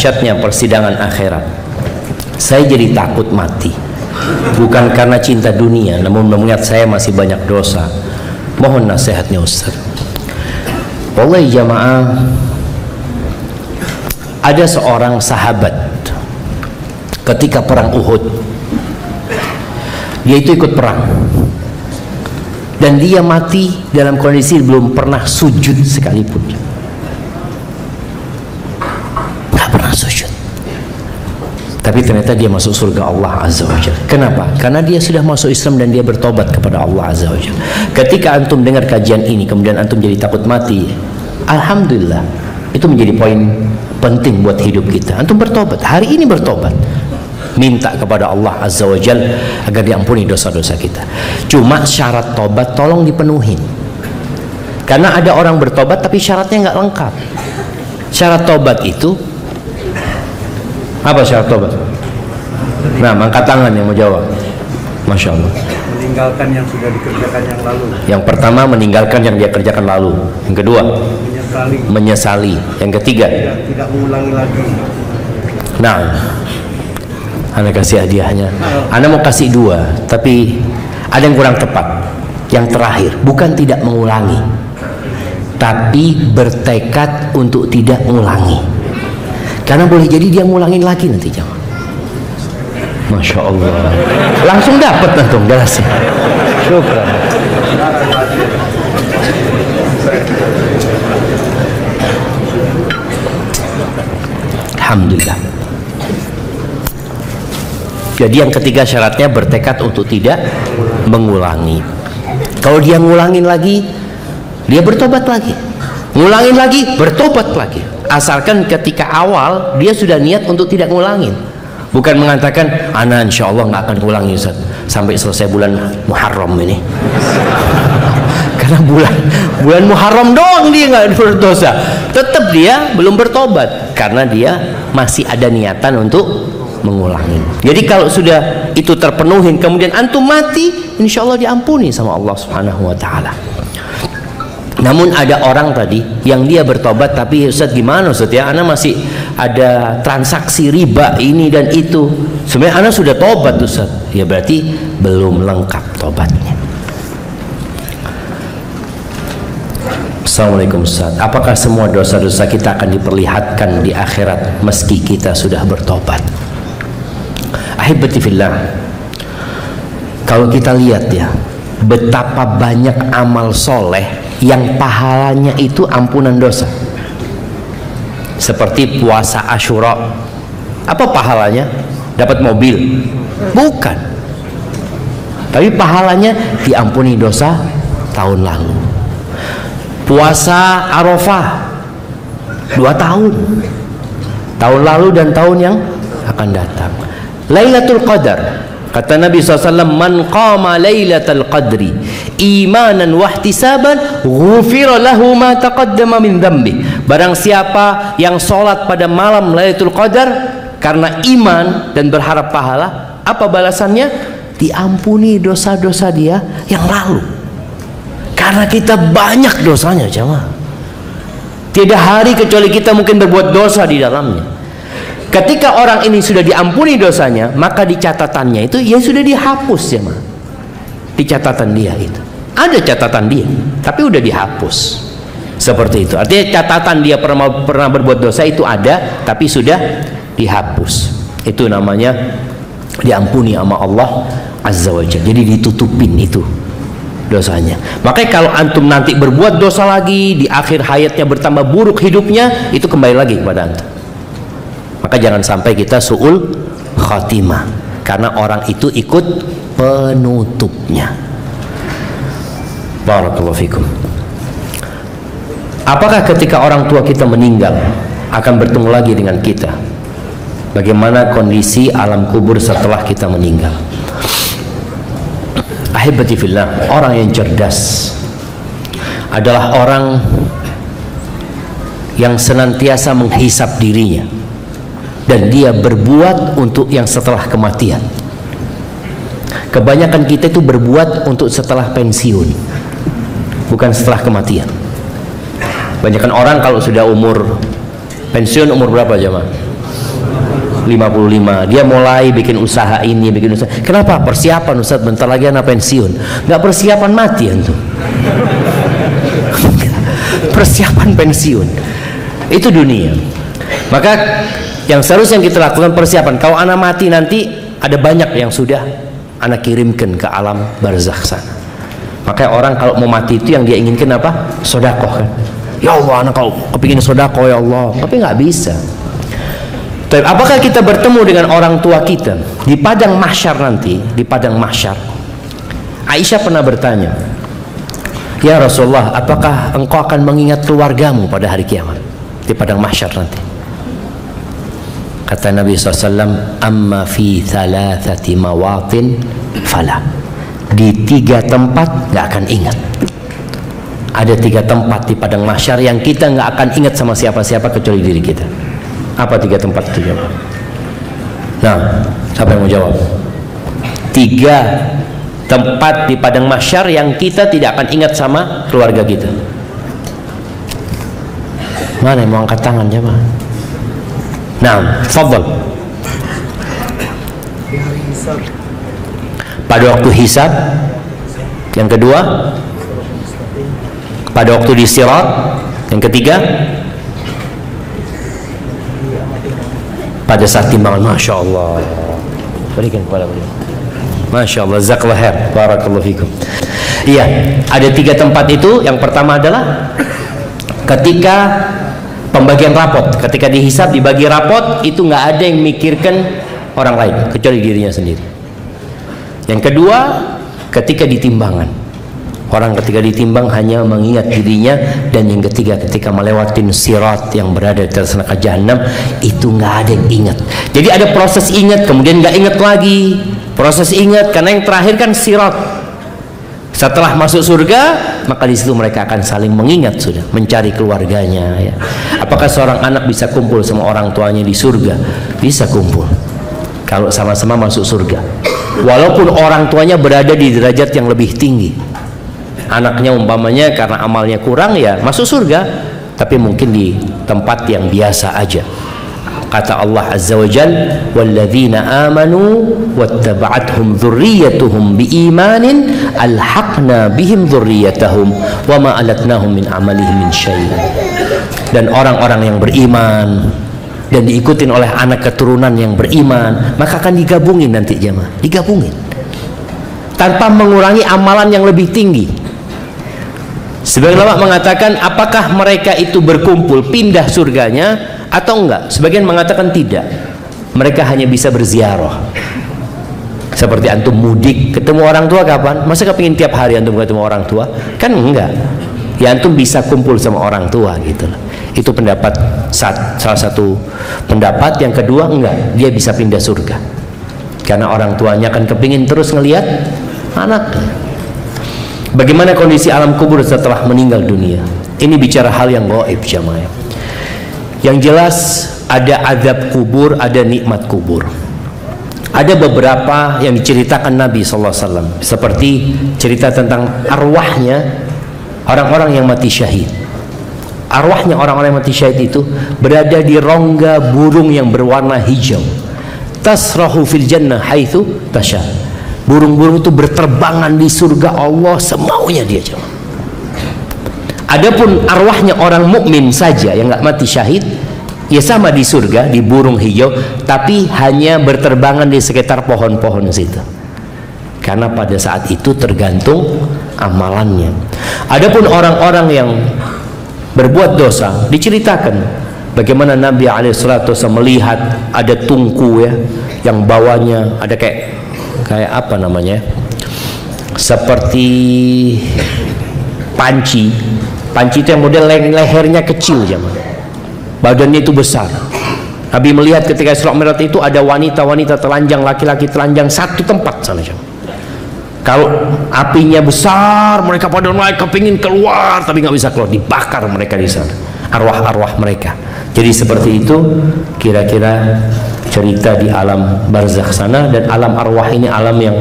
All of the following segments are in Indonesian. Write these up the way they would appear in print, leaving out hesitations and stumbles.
dahsyatnya persidangan akhirat. Saya jadi takut mati, bukan karena cinta dunia, namun mengingat saya masih banyak dosa. Mohon nasihatnya Ustaz. Wallahi jamaah, ada seorang sahabat ketika perang Uhud, dia itu ikut perang dan dia mati dalam kondisi belum pernah sujud sekalipun. Nggak pernah sujud, tapi ternyata dia masuk surga Allah Azza wa Jalla. Kenapa? Karena dia sudah masuk Islam dan dia bertobat kepada Allah Azza wa Jalla. Ketika antum dengar kajian ini kemudian antum jadi takut mati, alhamdulillah, itu menjadi poin penting buat hidup kita. Antum bertobat, hari ini bertobat, minta kepada Allah Azza wa Jalla agar diampuni dosa-dosa kita. Cuma syarat tobat tolong dipenuhi, karena ada orang bertobat tapi syaratnya nggak lengkap. Syarat tobat itu apa? Syarat tobat? Nah, angkat tangan yang mau jawab. Masya Allah. Meninggalkan yang sudah dikerjakan yang lalu. Yang pertama, meninggalkan yang dia kerjakan lalu. Yang kedua, menyesali. Yang ketiga, tidak mengulangi lagi. Nah, Anda kasih hadiahnya. Anda mau kasih dua, tapi ada yang kurang tepat. Yang terakhir, bukan tidak mengulangi, tapi bertekad untuk tidak mengulangi. Karena boleh jadi dia ngulangin lagi nanti, jangan. Masya Allah, langsung dapat antum darasnya. Syukran. Alhamdulillah. Jadi yang ketiga syaratnya bertekad untuk tidak mengulangi. Kalau dia ngulangin lagi, dia bertobat lagi. Ngulangin lagi, bertobat lagi. Asalkan ketika awal dia sudah niat untuk tidak ngulangin. Bukan mengatakan, ana insya Allah nggak akan ngulangi Ustaz sampai selesai bulan Muharram ini. Karena bulan Muharram doang dia nggak berdosa. Tetap dia belum bertobat karena dia masih ada niatan untuk mengulangi. Jadi kalau sudah itu terpenuhi kemudian antum mati, insya Allah diampuni sama Allah Subhanahu wa Ta'ala. Namun ada orang tadi yang dia bertobat, tapi Ustaz gimana Ustaz ya, ana masih ada transaksi riba ini dan itu. Sebenarnya ana sudah tobat Ustaz. Ya berarti belum lengkap tobatnya. Assalamualaikum Ustaz, apakah semua dosa-dosa kita akan diperlihatkan di akhirat meski kita sudah bertobat? Ahibati fillah, kalau kita lihat ya, betapa banyak amal soleh yang pahalanya itu ampunan dosa. Seperti puasa Asyura, apa pahalanya? Dapat mobil? Bukan. Tapi pahalanya diampuni dosa tahun lalu. Puasa Arafah 2 tahun, tahun lalu dan tahun yang akan datang. Lailatul Qadar, kata Nabi SAW, man qama lailatul qadri imanan wahtisaban ghufira lahu ma taqaddama min dhanbi. Barang siapa yang sholat pada malam Lailatul Qadar karena iman dan berharap pahala, apa balasannya? Diampuni dosa-dosa dia yang lalu. Karena kita banyak dosanya jemaah. Tidak hari kecuali kita mungkin berbuat dosa di dalamnya. Ketika orang ini sudah diampuni dosanya, maka di catatannya itu ya sudah dihapus jemaah. Di catatan dia itu ada catatan dia, tapi udah dihapus. Seperti itu. Artinya catatan dia pernah berbuat dosa itu ada, tapi sudah dihapus. Itu namanya diampuni sama Allah Azza wa Jalla. Jadi ditutupin itu dosanya. Makanya kalau antum nanti berbuat dosa lagi, di akhir hayatnya bertambah buruk hidupnya, itu kembali lagi kepada antum. Maka jangan sampai kita su'ul khatimah, karena orang itu ikut penutupnya. Barakallahu fikum. Apakah ketika orang tua kita meninggal akan bertemu lagi dengan kita? Bagaimana kondisi alam kubur setelah kita meninggal? Ahibati fillah, orang yang cerdas adalah orang yang senantiasa menghisap dirinya dan dia berbuat untuk yang setelah kematian. Kebanyakan kita itu berbuat untuk setelah pensiun, bukan setelah kematian. Kebanyakan orang kalau sudah umur pensiun, umur berapa jemaah? 55, dia mulai bikin usaha ini, bikin usaha. Kenapa? Persiapan Ustaz, bentar lagi anak pensiun. Nggak persiapan mati antum. Persiapan pensiun. Itu dunia. Maka yang seharusnya kita lakukan persiapan. Kalau anak mati nanti ada banyak yang sudah anak kirimkan ke alam barzakh sana. Makanya orang kalau mau mati itu yang dia inginkan apa? Sodakoh kan. Ya Allah, anak kalau kepingin sodakoh ya Allah, tapi nggak bisa. Tapi apakah kita bertemu dengan orang tua kita di padang mahsyar nanti? Di padang mahsyar, Aisyah pernah bertanya, ya Rasulullah, apakah engkau akan mengingat keluargamu pada hari kiamat di padang mahsyar nanti? Kata Nabi SAW, amma fi thalathati mawatin fala. Di 3 tempat nggak akan ingat. Ada 3 tempat di padang mahsyar yang kita nggak akan ingat sama siapa-siapa kecuali diri kita. Apa 3 tempat itu? Nah, siapa yang mau jawab? 3 tempat di padang mahsyar yang kita tidak akan ingat sama keluarga kita. Mana yang mau angkat tangan coba? Nah, fadhal. Pada waktu hisab. Yang kedua, pada waktu di sirat. Yang ketiga, pada saat timbangan. Masya Allah, berikan kepada beliau. Masya Allah, jazakallahu khair, barakallahu fikum. Iya, ada 3 tempat itu. Yang pertama adalah ketika pembagian rapot. Ketika dihisab, dibagi rapot, itu nggak ada yang mikirkan orang lain kecuali dirinya sendiri. Yang kedua, ketika ditimbangan. Orang ketika ditimbang hanya mengingat dirinya. Dan yang ketiga, ketika melewatin sirat yang berada di atas neraka jahanam, itu nggak ada yang ingat. Jadi ada proses ingat, kemudian nggak ingat lagi. Proses ingat, karena yang terakhir kan sirat. Setelah masuk surga, maka di situ mereka akan saling mengingat sudah, mencari keluarganya. Ya. Apakah seorang anak bisa kumpul sama orang tuanya di surga? Bisa kumpul. Kalau sama-sama masuk surga. Walaupun orang tuanya berada di derajat yang lebih tinggi. Anaknya umpamanya karena amalnya kurang ya masuk surga, tapi mungkin di tempat yang biasa aja. Kata Allah Azza wa Jal, walladzina amanu wattaba'athum dzurriyyatuhum biimanin alhaqna bihim dzurriyyatahum wama alatnahum min amalihim min syai'. Dan orang-orang yang beriman dan diikutin oleh anak keturunan yang beriman, maka akan digabungin nanti jemaah, digabungin tanpa mengurangi amalan yang lebih tinggi. Sebagian ulama mengatakan apakah mereka itu berkumpul pindah surganya atau enggak. Sebagian mengatakan tidak, mereka hanya bisa berziarah. Seperti antum mudik ketemu orang tua kapan? Masa kepingin tiap hari antum ketemu orang tua? Kan enggak. Ya antum bisa kumpul sama orang tua gitu. Itu pendapat salah satu pendapat. Yang kedua enggak, dia bisa pindah surga karena orang tuanya akan kepingin terus ngelihat anaknya. Bagaimana kondisi alam kubur setelah meninggal dunia? Ini bicara hal yang gaib jamaah. Yang jelas ada azab kubur, ada nikmat kubur. Ada beberapa yang diceritakan Nabi SAW, seperti cerita tentang arwahnya orang-orang yang mati syahid. Arwahnya orang-orang yang mati syahid itu berada di rongga burung yang berwarna hijau. Tasrahu fil jannah haitsu tasha. Burung-burung itu berterbangan di surga Allah semaunya dia. Adapun arwahnya orang mukmin saja yang nggak mati syahid, ya sama di surga di burung hijau, tapi hanya berterbangan di sekitar pohon-pohon situ. Karena pada saat itu tergantung amalannya. Adapun orang-orang yang berbuat dosa, diceritakan bagaimana Nabi SAW melihat ada tungku ya, yang bawahnya ada kayak apa namanya, seperti panci. Panci itu yang model lehernya kecil zaman, badannya itu besar. Nabi melihat ketika Isra Mi'raj itu ada wanita-wanita telanjang, laki-laki telanjang satu tempat sana. Kalau apinya besar, mereka pada naik kepingin keluar tapi nggak bisa keluar, dibakar mereka di sana, arwah-arwah mereka. Jadi seperti itu kira-kira cerita di alam barzakh sana. Dan alam arwah ini alam yang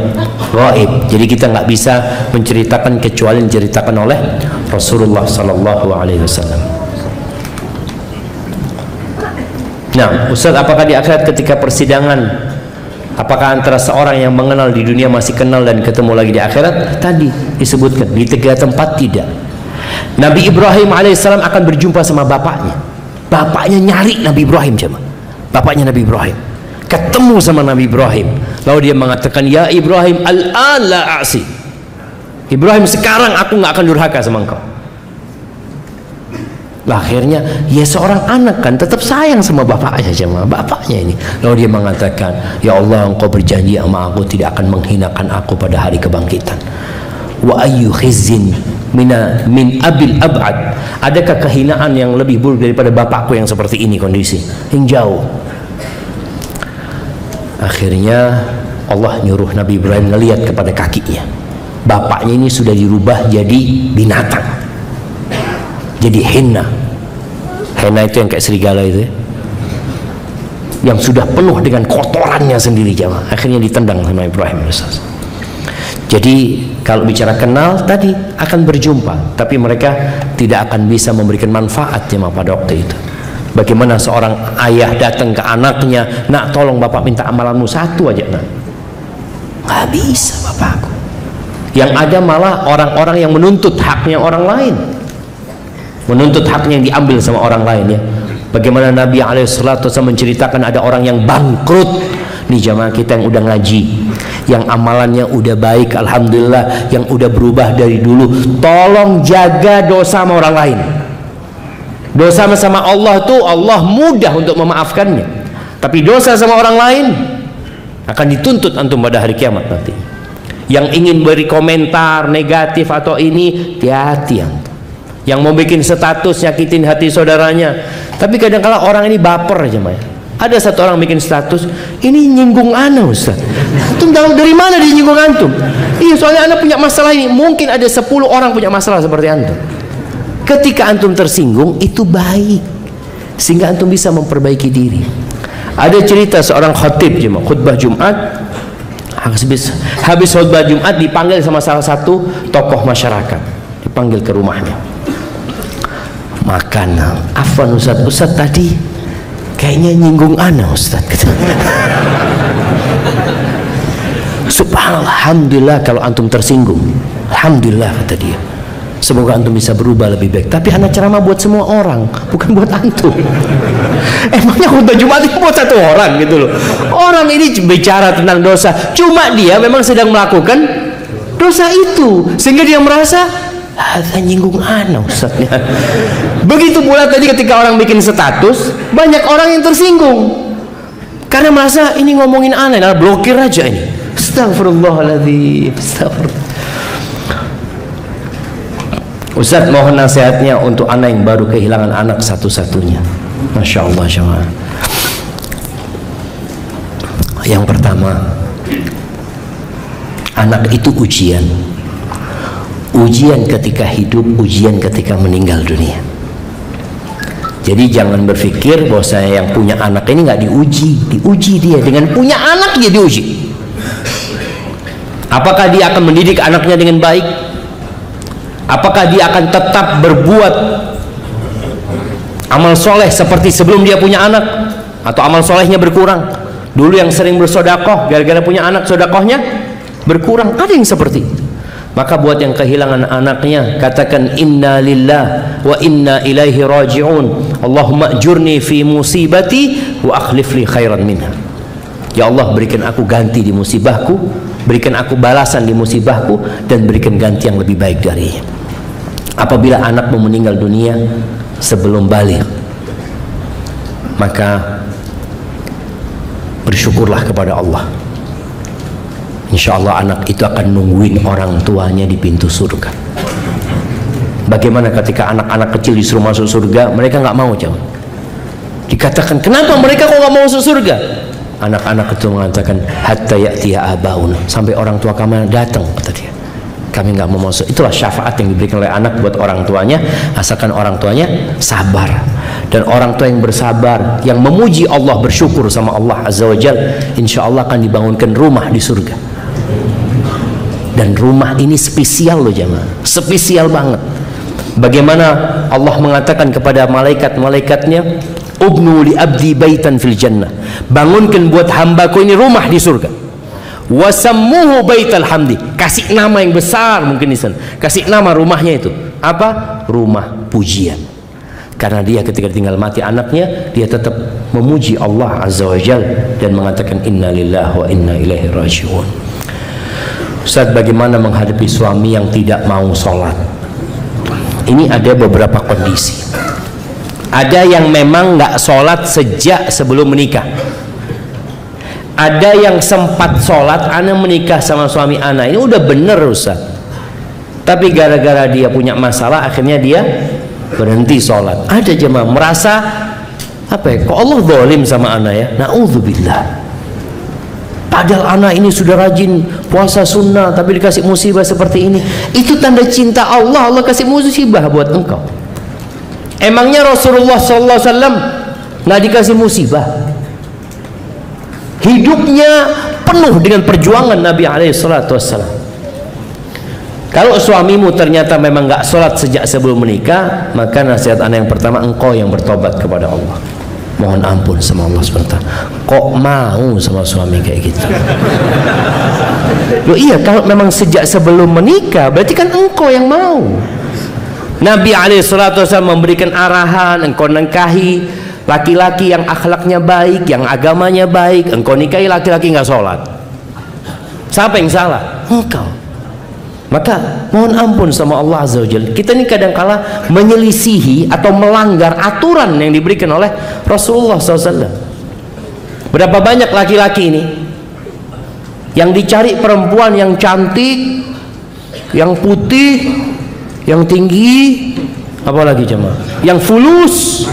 gaib, jadi kita nggak bisa menceritakan kecuali diceritakan oleh Rasulullah Sallallahu Alaihi Wasallam. Nah, Ustaz, apakah di akhirat ketika persidangan, apakah antara seorang yang mengenal di dunia masih kenal dan ketemu lagi di akhirat? Tadi disebutkan di 3 tempat tidak. Nabi Ibrahim alaihissalam akan berjumpa sama bapaknya. Bapaknya nyari Nabi Ibrahim, coba. Bapaknya Nabi Ibrahim ketemu sama Nabi Ibrahim, lalu dia mengatakan, ya Ibrahim, al-an la a'si. Ibrahim, sekarang aku nggak akan durhaka sama engkau. Akhirnya ya seorang anak kan tetap sayang sama bapaknya, sama bapaknya ini. Lalu dia mengatakan, ya Allah, engkau berjanji sama aku tidak akan menghinakan aku pada hari kebangkitan. Wa ayyu khizzin min abil ab'ad. Adakah kehinaan yang lebih buruk daripada bapakku yang seperti ini kondisi, yang jauh. Akhirnya Allah nyuruh Nabi Ibrahim ngelihat kepada kakinya. Bapaknya ini sudah dirubah jadi binatang, jadi henna. Henna itu yang kayak serigala itu ya, yang sudah penuh dengan kotorannya sendiri, jamaah. Akhirnya ditendang sama Ibrahim. Jadi kalau bicara kenal tadi akan berjumpa, tapi mereka tidak akan bisa memberikan manfaat, jemaah, pada waktu itu. Bagaimana seorang ayah datang ke anaknya, nak tolong bapak minta amalanmu satu aja, nak. Nggak bisa bapakku. Yang ada malah orang-orang yang menuntut haknya orang lain, menuntut haknya yang diambil sama orang lain ya. Bagaimana Nabi alaihissalatu menceritakan ada orang yang bangkrut. Nih jamaah kita yang udah ngaji, yang amalannya udah baik, alhamdulillah, yang udah berubah dari dulu, tolong jaga dosa sama orang lain. Dosa sama Allah tuh Allah mudah untuk memaafkannya, tapi dosa sama orang lain akan dituntut antum pada hari kiamat nanti. Yang ingin beri komentar negatif atau ini, hati-hati antum. Yang mau bikin status nyakitin hati saudaranya. Tapi kadang-kala orang ini baper aja, Maya. Ada satu orang bikin status, ini nyinggung ana, Ustaz. Antum tahu dari mana dia nyinggung antum? Iya, soalnya ana punya masalah ini. Mungkin ada 10 orang punya masalah seperti antum. Ketika antum tersinggung, itu baik, sehingga antum bisa memperbaiki diri. Ada cerita seorang khatib, khutbah Jumat. Habis khutbah Jumat dipanggil sama salah satu tokoh masyarakat, dipanggil ke rumahnya. Makan, afwan Ustaz, Ustaz tadi kayaknya nyinggung ana Ustaz. Subhanallah, alhamdulillah kalau antum tersinggung, alhamdulillah kata dia. Semoga antum bisa berubah lebih baik. Tapi anak ceramah buat semua orang, bukan buat antum. Emangnya khutbah Jumat itu buat satu orang gitu loh. Orang ini bicara tentang dosa, cuma dia memang sedang melakukan dosa itu, sehingga dia merasa ada nyinggung ana Ustaznya. Begitu pula tadi ketika orang bikin status, banyak orang yang tersinggung karena merasa ini ngomongin ana, nah blokir aja ini. Astagfirullahaladzim, astagfirullah. Ustaz, mohon nasihatnya untuk anak yang baru kehilangan anak satu-satunya. Masya Allah, jemaah. Yang pertama, anak itu ujian. Ujian ketika hidup, ujian ketika meninggal dunia. Jadi jangan berpikir bahwa saya yang punya anak ini nggak diuji. Diuji dia, dengan punya anak dia diuji. Apakah dia akan mendidik anaknya dengan baik? Apakah dia akan tetap berbuat amal soleh seperti sebelum dia punya anak, atau amal solehnya berkurang? Dulu yang sering bersodakoh, gara-gara punya anak sodakohnya berkurang. Ada yang seperti itu. Maka buat yang kehilangan anaknya, katakan inna lillah wa inna ilaihi raji'un. Allahumma ajurni fi musibati wa akhlif li khairan minha. Ya Allah, berikan aku ganti di musibahku, berikan aku balasan di musibahku, dan berikan ganti yang lebih baik darinya. Apabila anakmu meninggal dunia sebelum balik, maka bersyukurlah kepada Allah. Insya Allah anak itu akan nungguin orang tuanya di pintu surga. Bagaimana ketika anak-anak kecil disuruh masuk surga, mereka nggak mau, jawab. Dikatakan, kenapa mereka kok nggak mau masuk surga? Anak-anak itu mengatakan, hatta ya'tiya abauna, sampai orang tua kami datang, kata dia. Kami nggak mau masuk. Itulah syafaat yang diberikan oleh anak buat orang tuanya, asalkan orang tuanya sabar. Dan orang tua yang bersabar, yang memuji Allah, bersyukur sama Allah Azza wa Jal, insya Allah akan dibangunkan rumah di surga. Dan rumah ini spesial loh jamaah, spesial banget. Bagaimana Allah mengatakan kepada malaikat-malaikatnya, ubnu li abdi baitan fil jannah, bangunkan buat hambaku ini rumah di surga. Wasammuhu baital hamdi, kasih nama yang besar mungkin di sana, kasih nama rumahnya itu apa? Rumah pujian. Karena dia ketika tinggal mati anaknya, dia tetap memuji Allah Azza wa Jal dan mengatakan inna lillahi wa inna ilaihi raji'un. Ustaz, bagaimana menghadapi suami yang tidak mau sholat? Ini ada beberapa kondisi. Ada yang memang nggak sholat sejak sebelum menikah. Ada yang sempat sholat, ana menikah sama suami ana, ini udah bener Ustaz, tapi gara-gara dia punya masalah akhirnya dia berhenti sholat. Ada jemaah merasa apa ya, kok Allah zalim sama ana ya, na'udzubillah. Padahal anak ini sudah rajin puasa sunnah tapi dikasih musibah seperti ini. Itu tanda cinta Allah, Allah kasih musibah buat engkau. Emangnya Rasulullah SAW nggak dikasih musibah? Hidupnya penuh dengan perjuangan Nabi SAW. Kalau suamimu ternyata memang nggak sholat sejak sebelum menikah, maka nasihat anak yang pertama, engkau yang bertobat kepada Allah, mohon ampun sama Allah SWT. Kok mau sama suami kayak gitu? Loh iya, kalau memang sejak sebelum menikah berarti kan engkau yang mau. Nabi SAW memberikan arahan, engkau nikahi laki-laki yang akhlaknya baik, yang agamanya baik. Engkau nikahi laki-laki nggak sholat, siapa yang salah? Engkau. Maka mohon ampun sama Allah Azza wa Jalla. Kita ini kadangkala menyelisihi atau melanggar aturan yang diberikan oleh Rasulullah SAW. Berapa banyak laki-laki ini yang dicari perempuan yang cantik, yang putih, yang tinggi, apalagi jemaah, yang fulus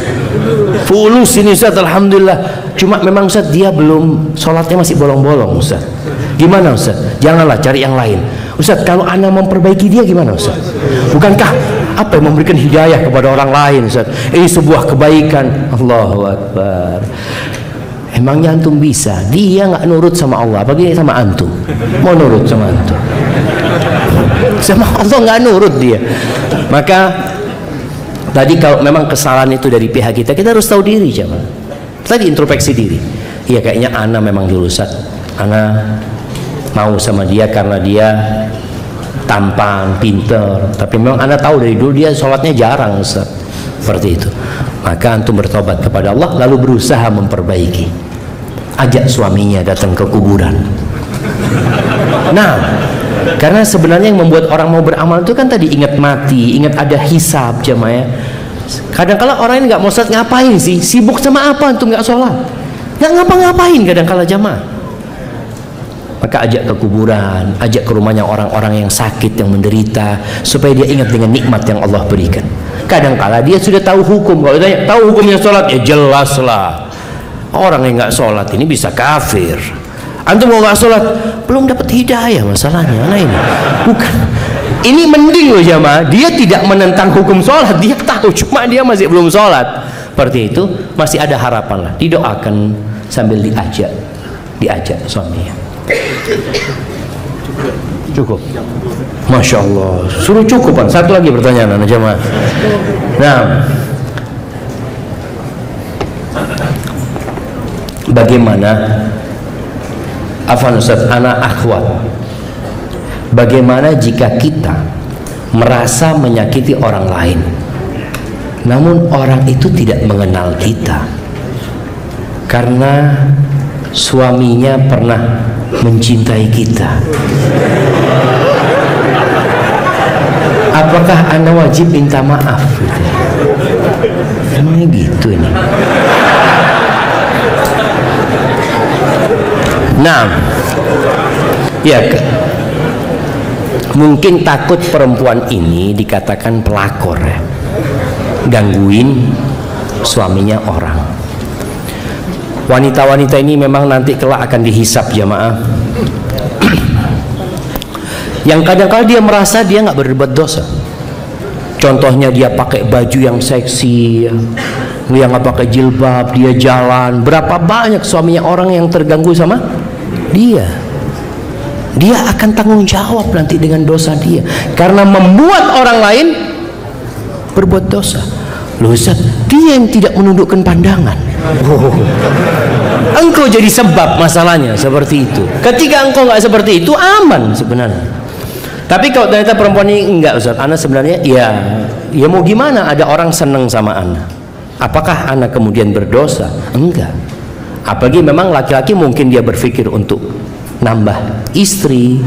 ini Ustaz, alhamdulillah. Cuma memang Ustaz dia belum sholatnya masih bolong-bolong Ustaz. Gimana Ustaz? Janganlah, cari yang lain. Ustaz, kalau ana memperbaiki dia gimana Ustaz? Bukankah apa yang memberikan hidayah kepada orang lain Ustaz? Ini sebuah kebaikan. Allahu Akbar. Emangnya antum bisa? Dia nggak nurut sama Allah, apalagi sama antum. Mau nurut sama antum? Sama Allah nggak nurut dia. Maka tadi kalau memang kesalahan itu dari pihak kita, kita harus tahu diri jemaah. Tadi introspeksi diri. Iya, kayaknya ana memang dulu Ustaz, ana mau sama dia karena dia tampan, pinter, tapi memang ana tahu dari dulu dia sholatnya jarang Ustaz. Seperti itu. Maka antum bertobat kepada Allah lalu berusaha memperbaiki. Ajak suaminya datang ke kuburan. Nah, karena sebenarnya yang membuat orang mau beramal itu kan tadi ingat mati, ingat ada hisab jemaah ya. Kadang-kala orang ini nggak mau sholat, ngapain sih? Sibuk sama apa antum nggak sholat? Nggak ngapa-ngapain kadang-kala jemaah. Maka ajak ke kuburan, ajak ke rumahnya orang-orang yang sakit, yang menderita, supaya dia ingat dengan nikmat yang Allah berikan. Kadang-kala dia sudah tahu hukum. Kalau dia tahu hukumnya sholat, ya jelas lah. Orang yang nggak sholat ini bisa kafir. Antum mau nggak sholat, belum dapat hidayah masalahnya. Nah ini bukan. Ini mending loh jamaah. Dia tidak menentang hukum sholat, dia tahu, cuma dia masih belum sholat. Seperti itu masih ada harapan lah. Didoakan sambil diajak suaminya. Cukup. Masya Allah. Suruh cukupan. Satu lagi pertanyaan anak jamaah. Nah, bagaimana Afwan Ustaz, anak akhwat, bagaimana jika kita merasa menyakiti orang lain namun orang itu tidak mengenal kita karena suaminya pernah mencintai kita? Apakah anda wajib minta maaf gitu? Emangnya gitu ini? Nah, ya mungkin takut perempuan ini dikatakan pelakor ya, gangguin suaminya orang. Wanita-wanita ini memang nanti kelak akan dihisap jamaah. Yang kadang-kadang dia merasa dia nggak berbuat dosa. Contohnya dia pakai baju yang seksi, dia nggak pakai jilbab, dia jalan. Berapa banyak suaminya orang yang terganggu sama dia. Dia akan tanggung jawab nanti dengan dosa dia karena membuat orang lain berbuat dosa. Loh Ustaz, dia yang tidak menundukkan pandangan. Engkau jadi sebab masalahnya seperti itu. Ketika engkau nggak seperti itu, aman sebenarnya. Tapi kalau ternyata perempuan ini enggak Ustaz, Ana sebenarnya ya mau gimana, ada orang seneng sama Ana. Apakah Ana kemudian berdosa? Enggak. Apalagi memang laki-laki mungkin dia berpikir untuk nambah istri.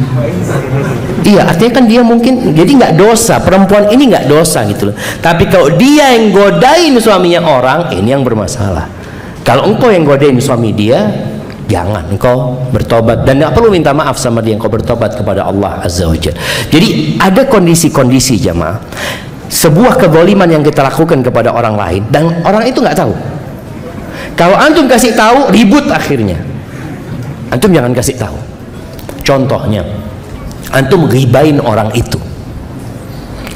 Iya, artinya kan dia mungkin jadi nggak dosa, perempuan ini nggak dosa gitu loh. Tapi kalau dia yang godain suaminya orang, ini yang bermasalah. Kalau engkau yang godain suami dia, jangan, engkau bertobat dan nggak perlu minta maaf sama dia, engkau bertobat kepada Allah Azza wa Jalla. Jadi ada kondisi-kondisi jamaah, sebuah kezaliman yang kita lakukan kepada orang lain dan orang itu nggak tahu. Kalau antum kasih tahu, ribut akhirnya. Antum jangan kasih tahu. Contohnya, antum ghibain orang itu,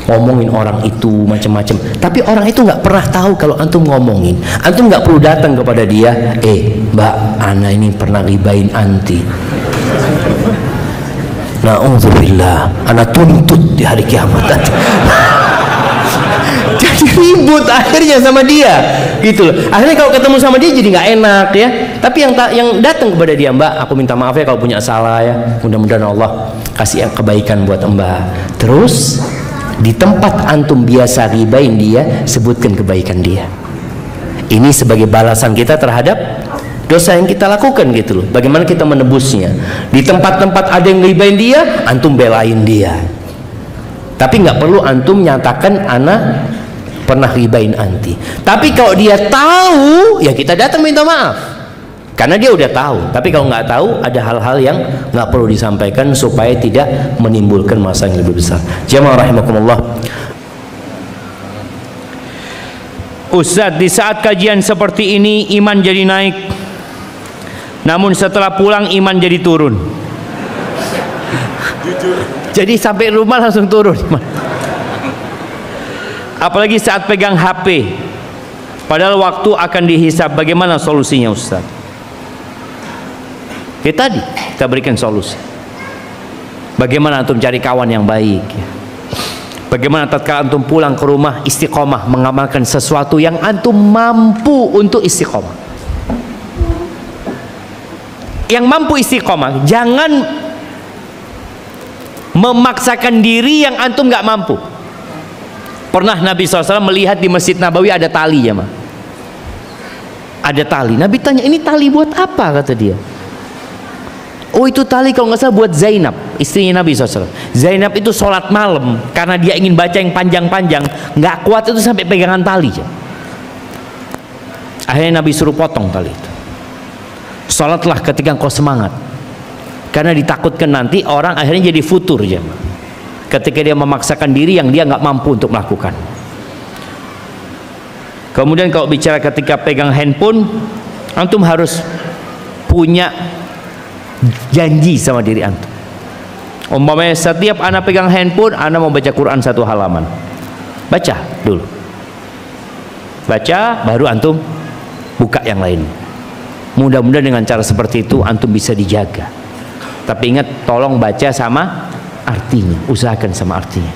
ngomongin orang itu macam-macam, tapi orang itu nggak pernah tahu kalau antum ngomongin. Antum nggak perlu datang kepada dia, Mbak, Ana ini pernah ghibain anti. Na'udzubillah, Ana tuntut di hari kiamat. Jadi ribut akhirnya sama dia, gitu loh. Akhirnya kalau ketemu sama dia jadi nggak enak ya. Tapi yang datang kepada dia, Mbak, aku minta maaf ya kalau punya salah ya. Mudah-mudahan Allah kasih kebaikan buat Mbak. Terus di tempat antum biasa ribain dia, sebutkan kebaikan dia. Ini sebagai balasan kita terhadap dosa yang kita lakukan gitu loh. Bagaimana kita menebusnya? Di tempat-tempat ada yang ribain dia, antum belain dia. Tapi nggak perlu antum nyatakan Ana pernah ribain anti. Tapi kalau dia tahu, ya kita datang minta maaf, karena dia udah tahu. Tapi kalau nggak tahu, ada hal-hal yang nggak perlu disampaikan supaya tidak menimbulkan masalah yang lebih besar. Jamaah rahimakumullah. Ustaz, di saat kajian seperti ini iman jadi naik, namun setelah pulang iman jadi turun. Jadi sampai rumah langsung turun. Apalagi saat pegang HP, padahal waktu akan dihisab. Bagaimana solusinya Ustaz? Ya tadi kita berikan solusi. Bagaimana antum cari kawan yang baik ya. Bagaimana tatkala antum pulang ke rumah, istiqomah mengamalkan sesuatu yang antum mampu untuk istiqomah. Yang mampu istiqomah, jangan memaksakan diri yang antum nggak mampu. Pernah Nabi SAW melihat di Masjid Nabawi ada tali ya, ada tali. Nabi tanya, ini tali buat apa? Kata dia, oh itu tali kalau nggak salah buat Zainab, istrinya Nabi SAW. Zainab itu sholat malam karena dia ingin baca yang panjang-panjang, nggak kuat itu sampai pegangan tali ya. Akhirnya Nabi suruh potong tali itu. Sholatlah ketika engkau semangat, karena ditakutkan nanti orang akhirnya jadi futur ya, ketika dia memaksakan diri yang dia nggak mampu untuk melakukan. Kemudian kalau bicara ketika pegang handphone, antum harus punya janji sama diri antum. Umpamanya setiap anak pegang handphone, anak mau baca Quran 1 halaman, baca dulu, baca baru antum buka yang lain. Mudah-mudahan dengan cara seperti itu antum bisa dijaga. Tapi ingat, tolong baca sama artinya, usahakan sama artinya.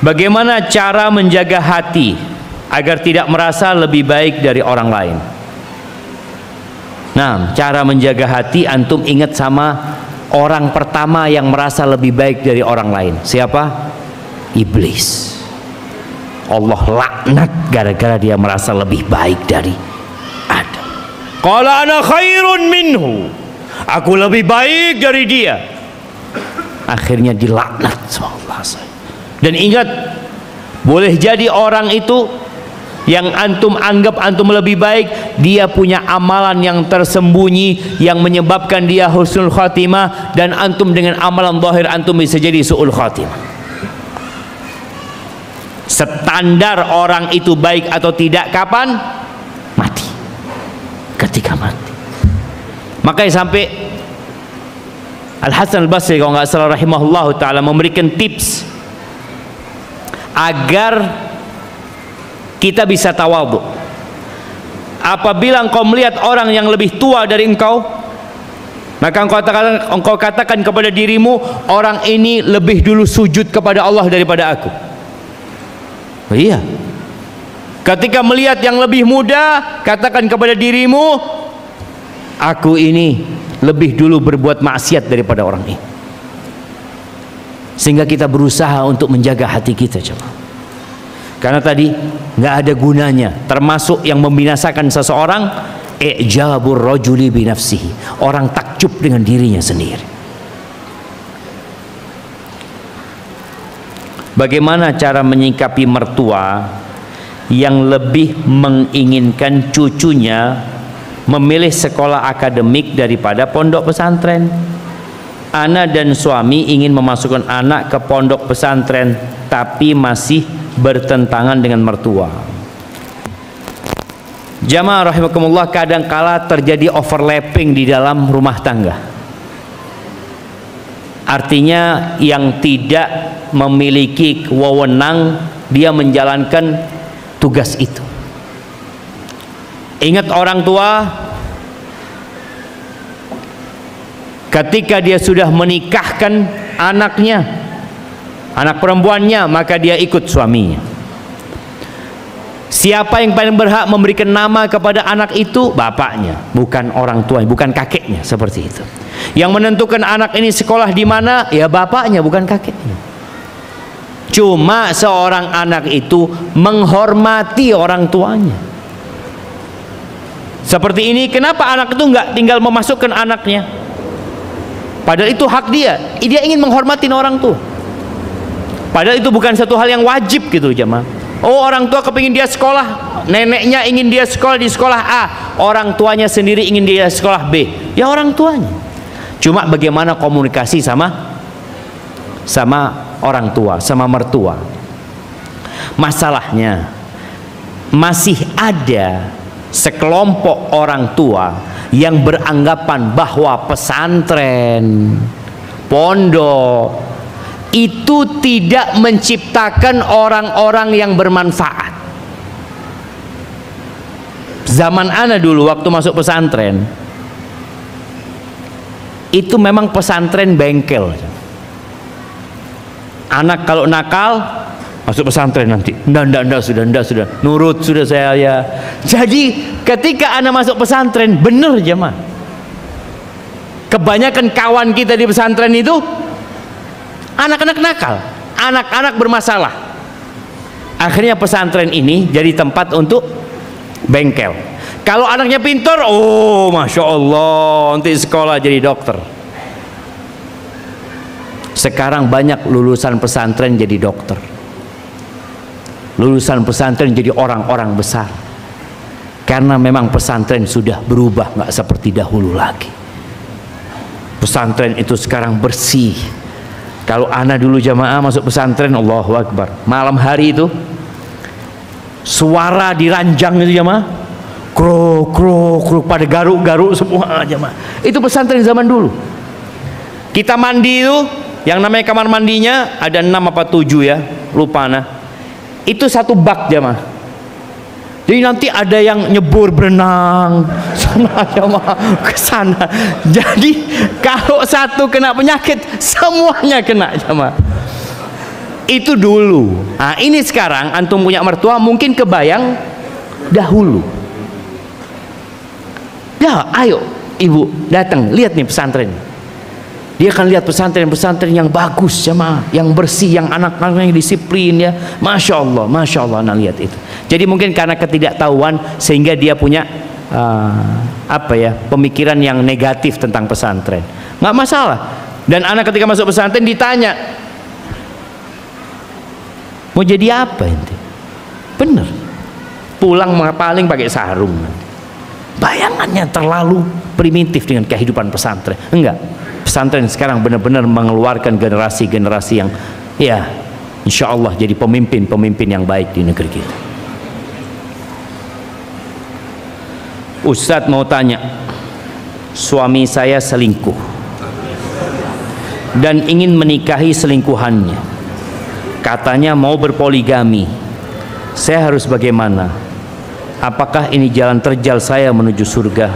Bagaimana cara menjaga hati agar tidak merasa lebih baik dari orang lain? Nah, cara menjaga hati, antum ingat sama orang pertama yang merasa lebih baik dari orang lain. Siapa? Iblis. Allah laknat gara-gara dia merasa lebih baik dari Adam. Qala ana khairun minhu, aku lebih baik dari dia. Akhirnya dilaknat sama Allah. Dan ingat, boleh jadi orang itu yang antum anggap antum lebih baik, dia punya amalan yang tersembunyi yang menyebabkan dia husnul khatimah, dan antum dengan amalan zahir antum bisa jadi su'ul khatimah. Standar orang itu baik atau tidak kapan? Mati. Ketika mati. Makanya sampai Al-Hasan Al-Basri kalau nggak salah rahimahullah ta'ala memberikan tips agar kita bisa tawadhu. Apabila engkau melihat orang yang lebih tua dari engkau, maka engkau katakan kepada dirimu, orang ini lebih dulu sujud kepada Allah daripada aku. Oh, iya. Ketika melihat yang lebih muda, katakan kepada dirimu, aku ini lebih dulu berbuat maksiat daripada orang ini. Sehingga kita berusaha untuk menjaga hati kita, coba. Karena tadi nggak ada gunanya. Termasuk yang membinasakan seseorang, i'jabur rajuli bi nafsihi. Orang takjub dengan dirinya sendiri. Bagaimana cara menyikapi mertua yang lebih menginginkan cucunya memilih sekolah akademik daripada pondok pesantren? Ana dan suami ingin memasukkan anak ke pondok pesantren, tapi masih bertentangan dengan mertua. Jamaah rahimakumullah, kadangkala terjadi overlapping di dalam rumah tangga. Artinya yang tidak memiliki wewenang dia menjalankan tugas itu. Ingat, orang tua ketika dia sudah menikahkan anaknya, anak perempuannya, maka dia ikut suaminya. Siapa yang paling berhak memberikan nama kepada anak itu? Bapaknya, bukan orang tuanya, bukan kakeknya, seperti itu. Yang menentukan anak ini sekolah di mana? Ya bapaknya, bukan kakeknya. Cuma seorang anak itu menghormati orang tuanya. Seperti ini, kenapa anak itu nggak tinggal memasukkan anaknya? Padahal itu hak dia. Dia ingin menghormati orang tua. Padahal itu bukan satu hal yang wajib gitu, jemaah. Oh, orang tua kepingin dia sekolah, neneknya ingin dia sekolah di sekolah A, orang tuanya sendiri ingin dia sekolah B. Ya orang tuanya. Cuma bagaimana komunikasi sama orang tua, sama mertua. Masalahnya masih ada sekelompok orang tua yang beranggapan bahwa pesantren, pondok itu tidak menciptakan orang-orang yang bermanfaat. Zaman ana dulu waktu masuk pesantren, itu memang pesantren bengkel. Anak kalau nakal masuk pesantren nanti. Ndak sudah nurut sudah saya ya. Jadi ketika anak masuk pesantren, bener jemaah. Kebanyakan kawan kita di pesantren itu anak-anak nakal, anak-anak bermasalah. Akhirnya pesantren ini jadi tempat untuk bengkel. Kalau anaknya pintar, oh masya Allah, nanti sekolah jadi dokter. Sekarang banyak lulusan pesantren jadi dokter, lulusan pesantren jadi orang-orang besar. Karena memang pesantren sudah berubah, nggak seperti dahulu lagi. Pesantren itu sekarang bersih. Kalau ana dulu jamaah masuk pesantren, Allahu Akbar, malam hari itu suara di ranjang itu jamaah, kruk kruk kruk, pada garuk-garuk semua jamaah. Itu pesantren zaman dulu. Kita mandi itu, yang namanya kamar mandinya ada 6 apa 7 ya, lupa nah. Itu satu bak jamaah. Jadi nanti ada yang nyebur berenang sana jamaah ke sana. Jadi kalau satu kena penyakit, semuanya kena jamaah. Itu dulu. Nah, ini sekarang antum punya mertua mungkin kebayang dahulu. Ya, ayo ibu datang lihat nih pesantren. Dia akan lihat pesantren-pesantren yang bagus jemaah, yang bersih, yang anak-anaknya disiplin ya. Masya Allah, nah lihat itu. Jadi mungkin karena ketidaktahuan sehingga dia punya pemikiran yang negatif tentang pesantren. Nggak masalah. Dan anak ketika masuk pesantren ditanya, mau jadi apa ente? Bener. Pulang paling pakai sarung. Bayangannya terlalu primitif dengan kehidupan pesantren. Enggak. Pesantren sekarang benar-benar mengeluarkan generasi-generasi yang ya insya Allah jadi pemimpin-pemimpin yang baik di negeri kita. Ustadz mau tanya, suami saya selingkuh dan ingin menikahi selingkuhannya, katanya mau berpoligami. Saya harus bagaimana? Apakah ini jalan terjal saya menuju surga?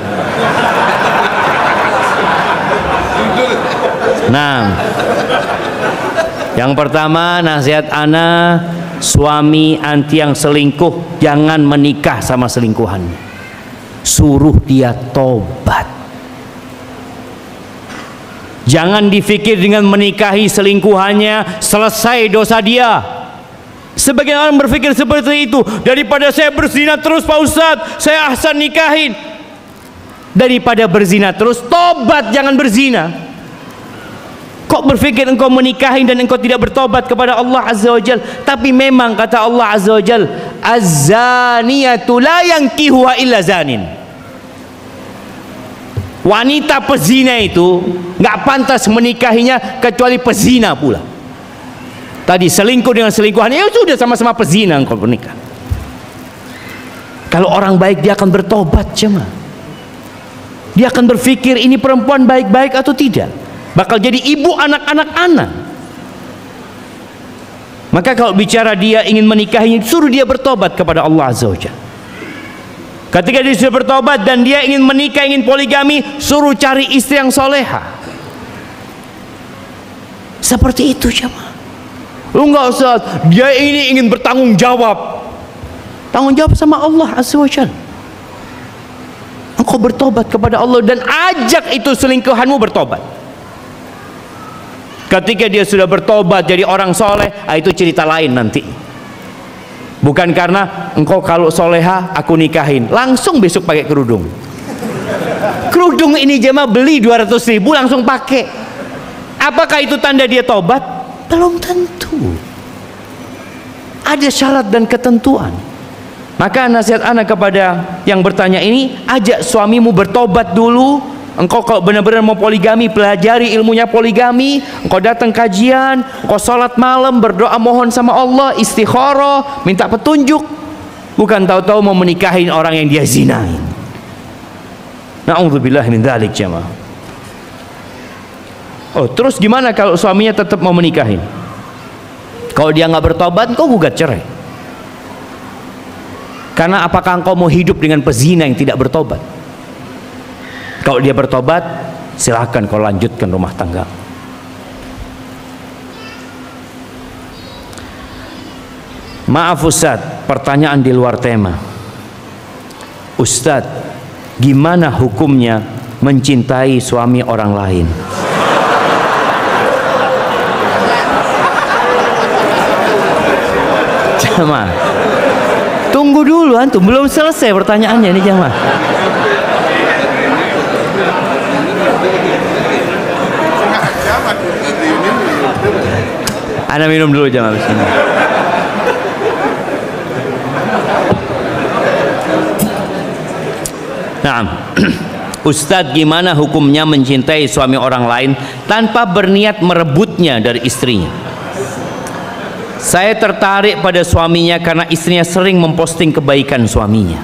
Nah, yang pertama nasihat ana, suami anti yang selingkuh jangan menikah sama selingkuhannya, suruh dia tobat. Jangan dipikir dengan menikahi selingkuhannya selesai dosa dia. Sebagian orang berpikir seperti itu, daripada saya berzina terus Pak Ustadz, saya ahsan nikahin. Daripada berzina terus, tobat, jangan berzina. Kok berpikir engkau menikahin dan engkau tidak bertobat kepada Allah Azza wa Jal? Tapi memang kata Allah Azza wa Jal, az-zaniyatu la yankihuha illa zanin. Wanita pezina itu nggak pantas menikahinya kecuali pezina pula. Tadi selingkuh dengan selingkuhan, ya sudah sama-sama pezina engkau menikah. Kalau orang baik dia akan bertobat, jemaah. Dia akan berpikir ini perempuan baik-baik atau tidak. Bakal jadi ibu anak-anak anak. Maka kalau bicara dia ingin menikahinya, suruh dia bertobat kepada Allah Azza wa Jalla. Ketika dia sudah bertobat dan dia ingin menikah, ingin poligami, suruh cari istri yang soleha. Seperti itu, jemaah. Lu nggak usah, dia ini ingin bertanggung jawab. Tanggung jawab sama Allah Azza wa Jalla. Engkau bertobat kepada Allah dan ajak itu selingkuhanmu bertobat. Ketika dia sudah bertobat jadi orang soleh, itu cerita lain nanti. Bukan karena engkau kalau soleha aku nikahin, langsung besok pakai kerudung. Kerudung ini jemaah beli 200.000 langsung pakai. Apakah itu tanda dia tobat? Belum tentu. Ada syarat dan ketentuan. Maka nasihat anak kepada yang bertanya ini, ajak suamimu bertobat dulu. Engkau kalau benar-benar mau poligami, pelajari ilmunya poligami. Engkau datang kajian, engkau sholat malam, berdoa mohon sama Allah, istikharah, minta petunjuk. Bukan tahu-tahu mau menikahin orang yang dia zinain. Na'udzubillah min dzalik, jemaah. Oh, terus gimana kalau suaminya tetap mau menikahin? Kalau dia nggak bertobat, engkau gugat cerai. Karena apakah engkau mau hidup dengan pezina yang tidak bertobat? Kalau dia bertobat, silakan kau lanjutkan rumah tangga. Maaf Ustadz, pertanyaan di luar tema. Ustadz, gimana hukumnya mencintai suami orang lain? Jamaah, tunggu dulu antum, belum selesai pertanyaannya nih jamaah. Ana minum dulu jamaah sini. Nah, Ustadz, gimana hukumnya mencintai suami orang lain tanpa berniat merebutnya dari istrinya? Saya tertarik pada suaminya karena istrinya sering memposting kebaikan suaminya.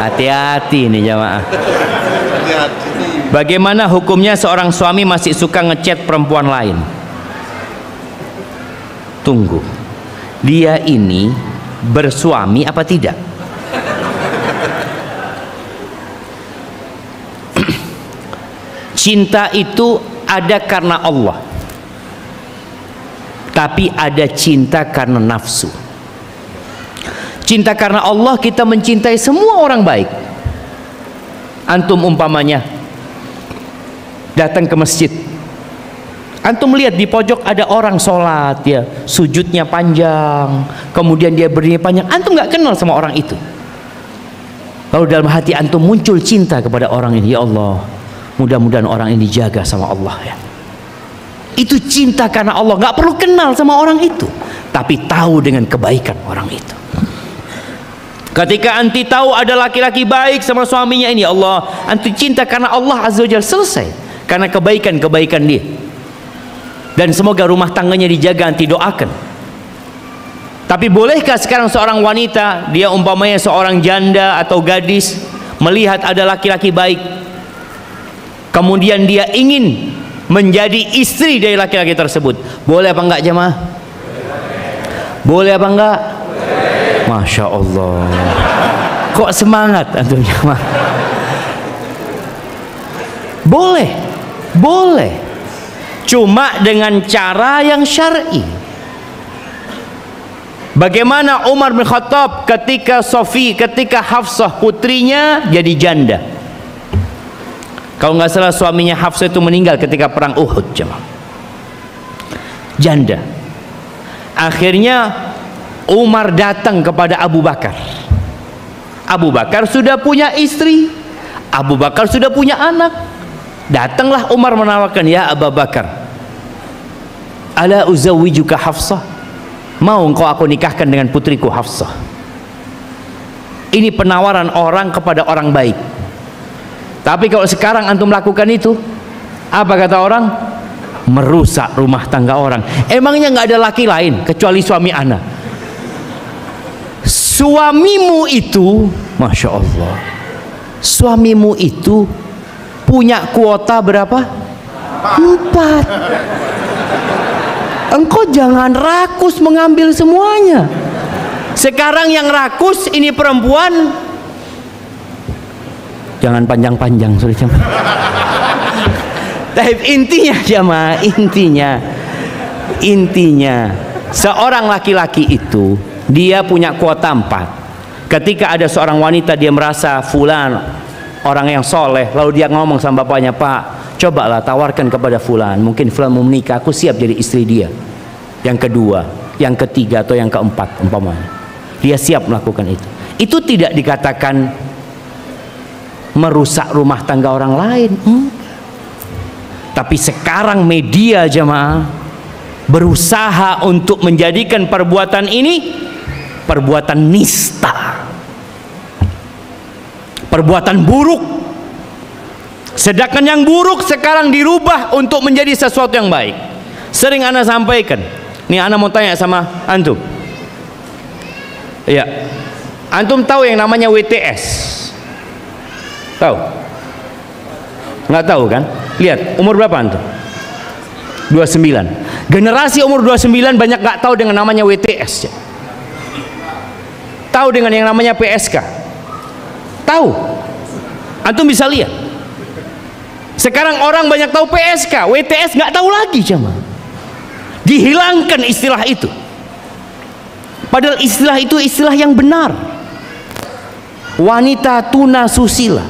Hati-hati nih jamaah. Bagaimana hukumnya seorang suami masih suka ngechat perempuan lain? Tunggu, dia ini bersuami apa tidak? Cinta itu ada karena Allah, tapi ada cinta karena nafsu. Cinta karena Allah, kita mencintai semua orang baik. Antum umpamanya datang ke masjid, antum lihat di pojok ada orang sholat, ya sujudnya panjang, kemudian dia berdiri panjang, antum nggak kenal sama orang itu. Lalu dalam hati antum muncul cinta kepada orang ini, ya Allah, mudah-mudahan orang ini dijaga sama Allah ya. Itu cinta karena Allah, nggak perlu kenal sama orang itu, tapi tahu dengan kebaikan orang itu. Ketika anti tahu ada laki-laki baik sama suaminya ini, Allah, anti cinta karena Allah Azza wa Jalla, selesai. Karena kebaikan-kebaikan dia. Dan semoga rumah tangganya dijaga, anti doakan. Tapi bolehkah sekarang seorang wanita, dia umpamanya seorang janda atau gadis, melihat ada laki-laki baik, kemudian dia ingin menjadi istri dari laki-laki tersebut, boleh apa enggak jemaah? Boleh apa enggak? Masya Allah, kok semangat antum jemaah? Boleh, boleh. Cuma dengan cara yang syar'i. Bagaimana Umar bin Khattab ketika Hafsah putrinya jadi janda. Kalau nggak salah suaminya Hafsah itu meninggal ketika perang Uhud, jemaah. Janda. Akhirnya Umar datang kepada Abu Bakar. Abu Bakar sudah punya istri, Abu Bakar sudah punya anak. Datanglah Umar menawarkan, ya Abu Bakar, ala uzawwijuka Hafsah, mau engkau aku nikahkan dengan putriku Hafsah. Ini penawaran orang kepada orang baik. Tapi kalau sekarang antum lakukan itu, apa kata orang? Merusak rumah tangga orang. Emangnya nggak ada laki lain kecuali suami ana? Suamimu itu, Masya Allah, suamimu itu punya kuota berapa? 4. Engkau jangan rakus mengambil semuanya. Sekarang yang rakus ini perempuan. Jangan panjang-panjang, sorry jemaah. Tapi intinya jemaah, intinya seorang laki-laki itu dia punya kuota 4. Ketika ada seorang wanita dia merasa fulan orang yang soleh, lalu dia ngomong sama bapaknya, Pak, cobalah tawarkan kepada fulan, mungkin fulan mau menikah, aku siap jadi istri dia. Yang kedua, yang ketiga, atau yang keempat umpamanya. Dia siap melakukan itu. Itu tidak dikatakan merusak rumah tangga orang lain. Tapi sekarang media jemaah berusaha untuk menjadikan perbuatan ini perbuatan nista, perbuatan buruk. Sedangkan yang buruk sekarang dirubah untuk menjadi sesuatu yang baik. Sering ana sampaikan. Nih ana mau tanya sama antum. Ya, antum tahu yang namanya WTS? Tahu? Nggak tahu kan? Lihat, umur berapa antum? 29. Generasi umur 29 banyak nggak tahu dengan namanya WTS. Tahu dengan yang namanya PSK? Tahu? Antum bisa lihat. Sekarang orang banyak tahu PSK, WTS nggak tahu lagi jemaah. Dihilangkan istilah itu. Padahal istilah itu istilah yang benar. Wanita tuna susila.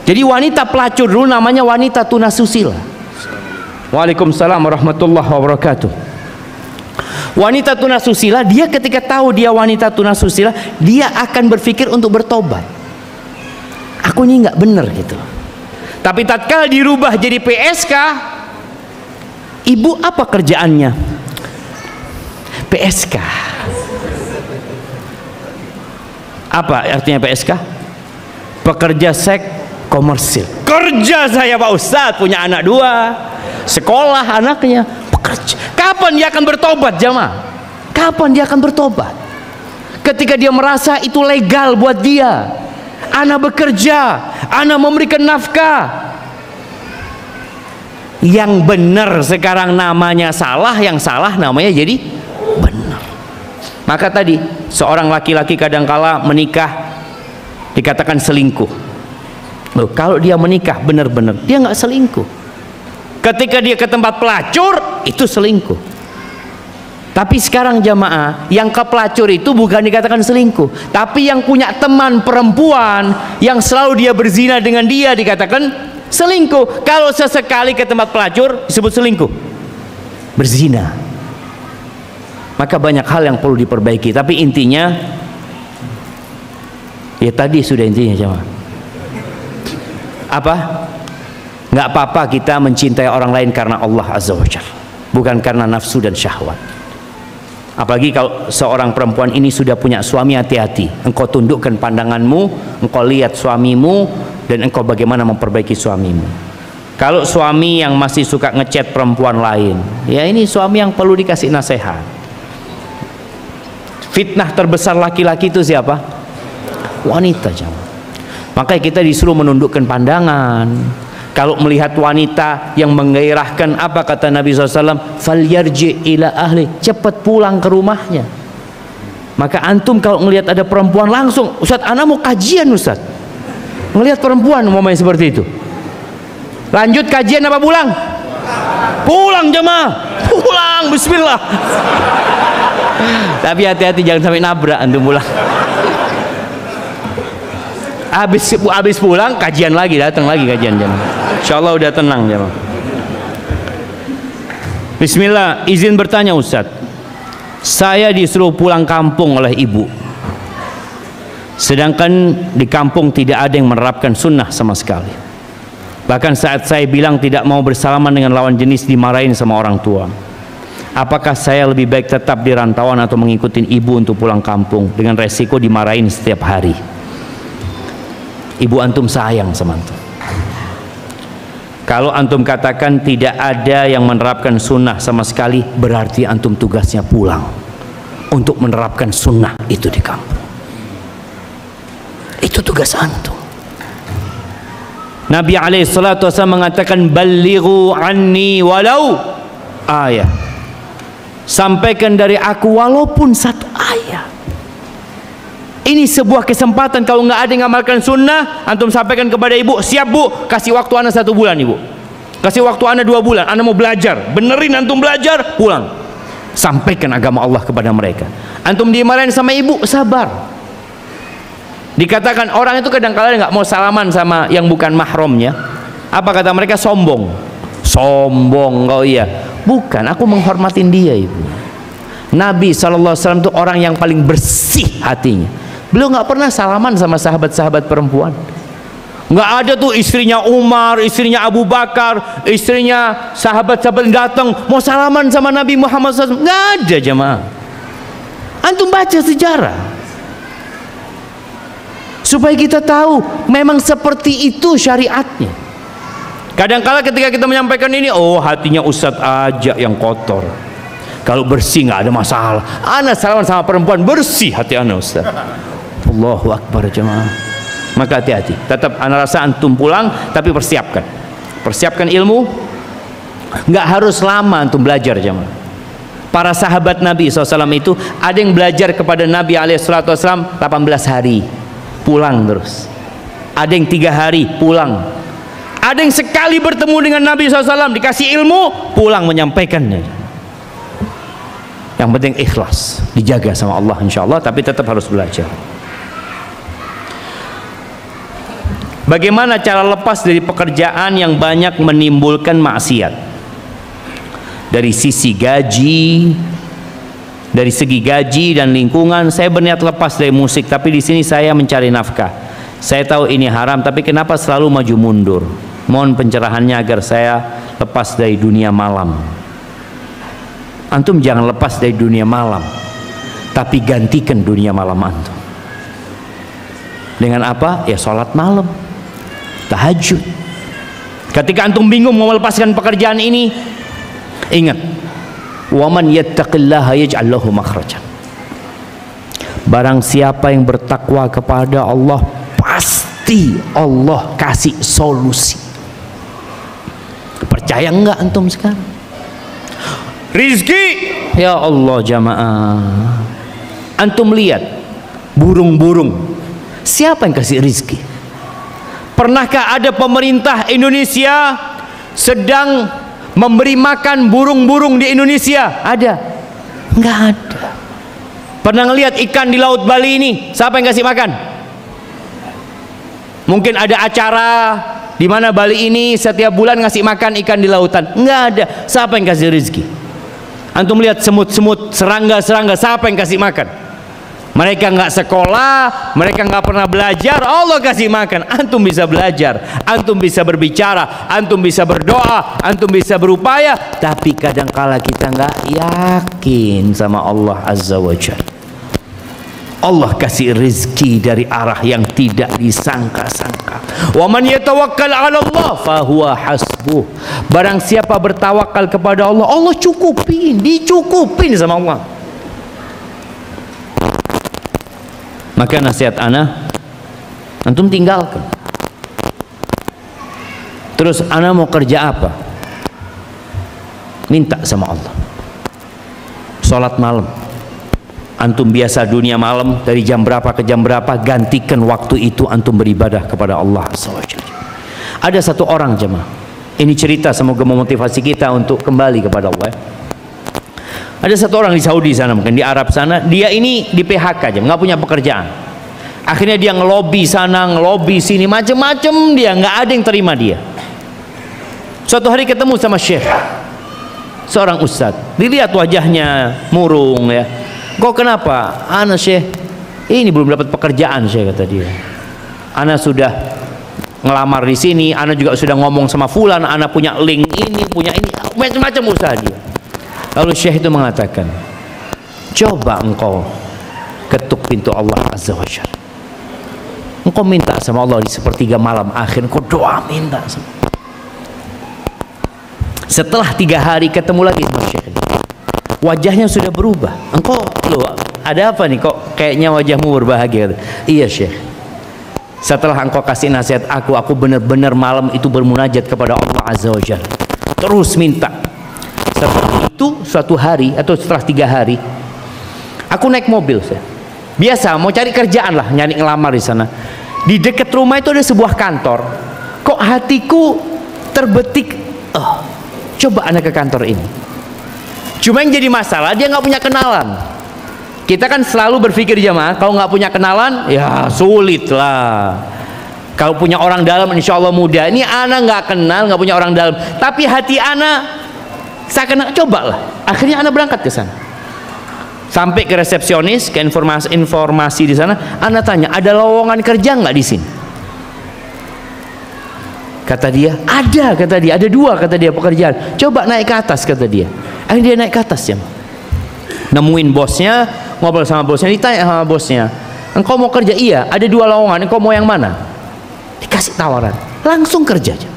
Jadi wanita pelacur dulu namanya wanita tuna susila. Waalaikumsalam warahmatullahi wabarakatuh. Wanita tuna susila, dia ketika tahu dia wanita tuna susila, dia akan berpikir untuk bertobat. Aku ini nggak bener gitu. Tapi tatkala dirubah jadi PSK, ibu apa kerjaannya? PSK. Apa artinya PSK? Pekerja seks komersil. Kerja saya Pak Ustadz, punya anak 2, sekolah anaknya, bekerja. Kapan dia akan bertobat jamaah? Kapan dia akan bertobat? Ketika dia merasa itu legal buat dia. Ana bekerja, ana memberikan nafkah. Yang benar sekarang namanya salah, yang salah namanya jadi benar. Maka tadi seorang laki-laki kadangkala menikah dikatakan selingkuh. Loh, kalau dia menikah benar-benar dia nggak selingkuh. Ketika dia ke tempat pelacur itu selingkuh. Tapi sekarang jamaah, yang ke pelacur itu bukan dikatakan selingkuh, tapi yang punya teman perempuan yang selalu dia berzina dengan dia dikatakan selingkuh. Kalau sesekali ke tempat pelacur disebut selingkuh, berzina. Maka banyak hal yang perlu diperbaiki. Tapi intinya ya tadi sudah intinya jemaah. Apa? Nggak apa-apa kita mencintai orang lain karena Allah Azza wa Jalla, bukan karena nafsu dan syahwat. Apalagi kalau seorang perempuan ini sudah punya suami, hati-hati. Engkau tundukkan pandanganmu, engkau lihat suamimu, dan engkau bagaimana memperbaiki suamimu. Kalau suami yang masih suka ngechat perempuan lain, ya ini suami yang perlu dikasih nasihat. Fitnah terbesar laki-laki itu siapa? Wanita jemaah. Makanya kita disuruh menundukkan pandangan. Kalau melihat wanita yang menggairahkan, apa kata Nabi SAW? Falyarji ila ahli, cepat pulang ke rumahnya. Maka antum kalau melihat ada perempuan langsung, Ustaz, ana mau kajian Ustaz. Melihat perempuan umpamanya seperti itu, Lanjut kajian apa pulang? Pulang jemaah, pulang, bismillah. Tapi hati-hati jangan sampai nabrak antum pulang. Habis pulang kajian lagi, datang lagi kajian jemaah. Insyaallah udah tenang jemaah. Bismillah, izin bertanya Ustadz. Saya disuruh pulang kampung oleh ibu. Sedangkan di kampung tidak ada yang menerapkan sunnah sama sekali. Bahkan saat saya bilang tidak mau bersalaman dengan lawan jenis dimarahin sama orang tua. Apakah saya lebih baik tetap di rantauan atau mengikuti ibu untuk pulang kampung dengan resiko dimarahin setiap hari? Ibu antum sayang sama antum. Kalau antum katakan tidak ada yang menerapkan sunnah sama sekali, berarti antum tugasnya pulang untuk menerapkan sunnah itu di kampung. Itu tugas antum. Nabi alaihissalatu wassalam mengatakan balighu anni walau ayat. Sampaikan dari aku walaupun satu ayat. Ini sebuah kesempatan. Kalau nggak ada yang ngamalkan sunnah, antum sampaikan kepada ibu, siap bu, kasih waktu anda 1 bulan ibu, kasih waktu anda 2 bulan, anda mau belajar, benerin antum belajar, pulang, sampaikan agama Allah kepada mereka. Antum dimarahin sama ibu, sabar. Dikatakan orang itu kadang-kadang nggak mau salaman sama yang bukan mahramnya. Apa kata mereka? Sombong. Sombong kau iya. Bukan, aku menghormatin dia ibu. Nabi SAW itu orang yang paling bersih hatinya. Beliau nggak pernah salaman sama sahabat-sahabat perempuan. Nggak ada tuh istrinya Umar, istrinya Abu Bakar, istrinya sahabat-sahabat datang mau salaman sama Nabi Muhammad SAW. Nggak ada jemaah. Antum baca sejarah supaya kita tahu memang seperti itu syariatnya. Kadang-kala ketika kita menyampaikan ini, oh hatinya Ustadz aja yang kotor, kalau bersih nggak ada masalah. Ana salaman sama perempuan bersih hati ana Ustadz. Allahu Akbar jemaah. Maka hati-hati. Tetap ana rasa antum pulang, tapi persiapkan ilmu. Nggak harus lama antum belajar jemaah. Para sahabat Nabi SAW itu ada yang belajar kepada Nabi SAW 18 hari, pulang terus. Ada yang 3 hari pulang. Ada yang sekali bertemu dengan Nabi SAW dikasih ilmu, pulang menyampaikannya. Yang penting ikhlas, dijaga sama Allah insyaallah, tapi tetap harus belajar. Bagaimana cara lepas dari pekerjaan yang banyak menimbulkan maksiat? Dari sisi gaji, dari segi gaji dan lingkungan, saya berniat lepas dari musik, tapi di sini saya mencari nafkah. Saya tahu ini haram, tapi kenapa selalu maju mundur? Mohon pencerahannya agar saya lepas dari dunia malam. Antum jangan lepas dari dunia malam, tapi gantikan dunia malam antum. Dengan apa? Ya sholat malam, tahajud. Ketika antum bingung mau melepaskan pekerjaan ini, ingat, waman yattaqillaha yaj'al lahu makhrajan. Barang siapa yang bertakwa kepada Allah, pasti Allah kasih solusi. Percaya enggak antum sekarang? Rizki, ya Allah jamaah. Antum lihat burung-burung, siapa yang kasih rizki? Pernahkah ada pemerintah Indonesia sedang memberi makan burung-burung di Indonesia? Ada? Enggak ada. Pernah ngelihat ikan di Laut Bali ini, siapa yang kasih makan? Mungkin ada acara di mana Bali ini setiap bulan ngasih makan ikan di lautan. Enggak ada. Siapa yang kasih rezeki? Antum lihat semut-semut, serangga-serangga, siapa yang kasih makan? Mereka nggak sekolah, mereka nggak pernah belajar, Allah kasih makan. Antum bisa belajar, antum bisa berbicara, antum bisa berdoa, antum bisa berupaya, tapi kadangkala kita nggak yakin sama Allah Azza wa Jalla. Allah kasih rezeki dari arah yang tidak disangka-sangka. Wa man yatawakkal 'ala Allah fa huwa hasbuh. Barang siapa bertawakal kepada Allah, Allah cukupin, dicukupin sama Allah. Maka nasihat ana, antum tinggalkan. Terus ana mau kerja apa? Minta sama Allah. Salat malam. Antum biasa dunia malam dari jam berapa ke jam berapa, gantikan waktu itu antum beribadah kepada Allah SWT. Ada satu orang jemaah, Ini cerita semoga memotivasi kita untuk kembali kepada Allah. Ada satu orang di Saudi sana, mungkin di Arab sana, dia ini di PHK aja, nggak punya pekerjaan. Akhirnya dia ngelobi sana, ngelobi sini, macem-macem, dia nggak ada yang terima dia. Suatu hari ketemu sama syekh, seorang ustadz, dilihat wajahnya murung ya. Kok kenapa? Ana syekh, ini belum dapat pekerjaan syekh, kata dia. Ana sudah ngelamar di sini, ana juga sudah ngomong sama fulan, ana punya link ini, punya ini, macam-macam usaha dia. Lalu syekh itu mengatakan, coba engkau ketuk pintu Allah Azza wa Jalla. Engkau minta sama Allah di sepertiga malam akhir, engkau doa minta sama. Setelah 3 hari ketemu lagi sama syekh, wajahnya sudah berubah. Engkau, loh, ada apa nih kok kayaknya wajahmu berbahagia? Iya syekh, setelah engkau kasih nasihat aku benar-benar malam itu bermunajat kepada Allah Azza wa Jalla, terus minta. Setelah itu suatu hari atau setelah 3 hari, aku naik mobil saya. Biasa mau cari kerjaan lah, nyari ngelamar di sana. Di dekat rumah itu ada sebuah kantor. Kok hatiku terbetik, oh, coba anak ke kantor ini. Cuma yang jadi masalah dia nggak punya kenalan. Kita kan selalu berpikir jamaah, kalau nggak punya kenalan ya sulit lah. Kalau punya orang dalam insya Allah mudah. Ini anak nggak kenal, nggak punya orang dalam, tapi hati anak saya kena, coba lah. Akhirnya anak berangkat ke sana, sampai ke resepsionis, ke informasi di sana. Anak tanya, ada lowongan kerja nggak di sini? Kata dia, ada. Kata dia, ada 2, kata dia, pekerjaan. Coba naik ke atas, kata dia. Akhirnya dia naik ke atas ya, nemuin bosnya, ngobrol sama bosnya, ditanya sama bosnya, engkau mau kerja? Iya, ada 2 lowongan, engkau mau yang mana? Dikasih tawaran, langsung kerja aja.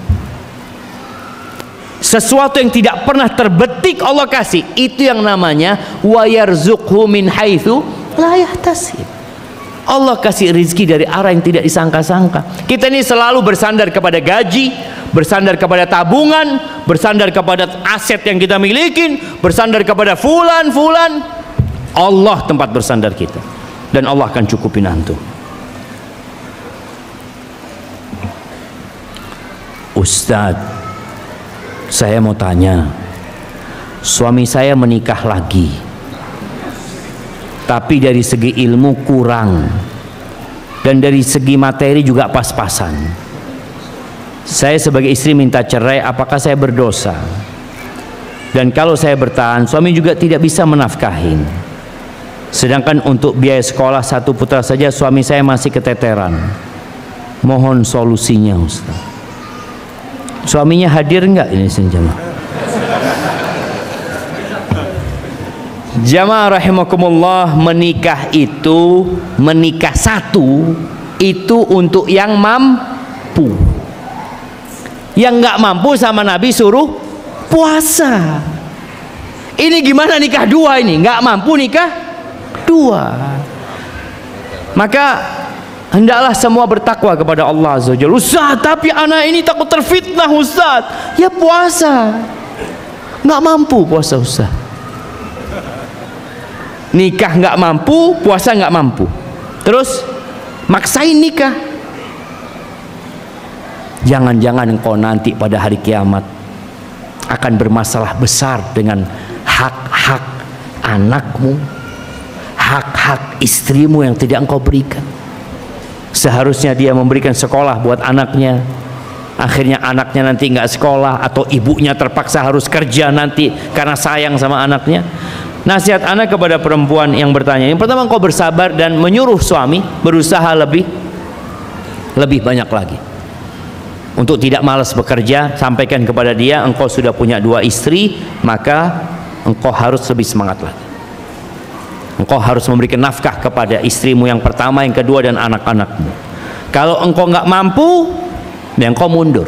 Sesuatu yang tidak pernah terbetik Allah kasih, itu yang namanya wa yarzuqhu min haitsu la yahtasib. Allah kasih rezeki dari arah yang tidak disangka-sangka. Kita ini selalu bersandar kepada gaji, bersandar kepada tabungan, bersandar kepada aset yang kita miliki, bersandar kepada fulan. Allah tempat bersandar kita, dan Allah akan cukupin antum. Ustadz, saya mau tanya, suami saya menikah lagi, tapi dari segi ilmu kurang, dan dari segi materi juga pas-pasan. Saya sebagai istri minta cerai, apakah saya berdosa? Dan kalau saya bertahan, suami juga tidak bisa menafkahin. Sedangkan untuk biaya sekolah 1 putra saja suami saya masih keteteran. Mohon solusinya Ustaz. Suaminya hadir enggak ini jamaah? Jamaah rahimakumullah, menikah itu, menikah 1 itu untuk yang mampu. Yang nggak mampu sama Nabi suruh puasa. Ini gimana nikah 2 ini? Nggak mampu nikah 2. Maka hendaklah semua bertakwa kepada Allah Azza wa Jalla. Ustaz, tapi anak ini takut terfitnah Ustaz. Ya puasa, nggak mampu puasa Ustaz. Nikah nggak mampu, puasa nggak mampu, terus maksain nikah. Jangan-jangan engkau nanti pada hari kiamat akan bermasalah besar dengan hak-hak anakmu, hak-hak istrimu yang tidak engkau berikan. Seharusnya dia memberikan sekolah buat anaknya, akhirnya anaknya nanti nggak sekolah, atau ibunya terpaksa harus kerja nanti karena sayang sama anaknya. Nasihat anak kepada perempuan yang bertanya, yang pertama, engkau bersabar dan menyuruh suami berusaha lebih banyak lagi untuk tidak malas bekerja. Sampaikan kepada dia, engkau sudah punya 2 istri, maka engkau harus lebih semangat lagi. Engkau harus memberikan nafkah kepada istrimu yang pertama, yang kedua, dan anak-anakmu. Kalau engkau nggak mampu, ya engkau mundur.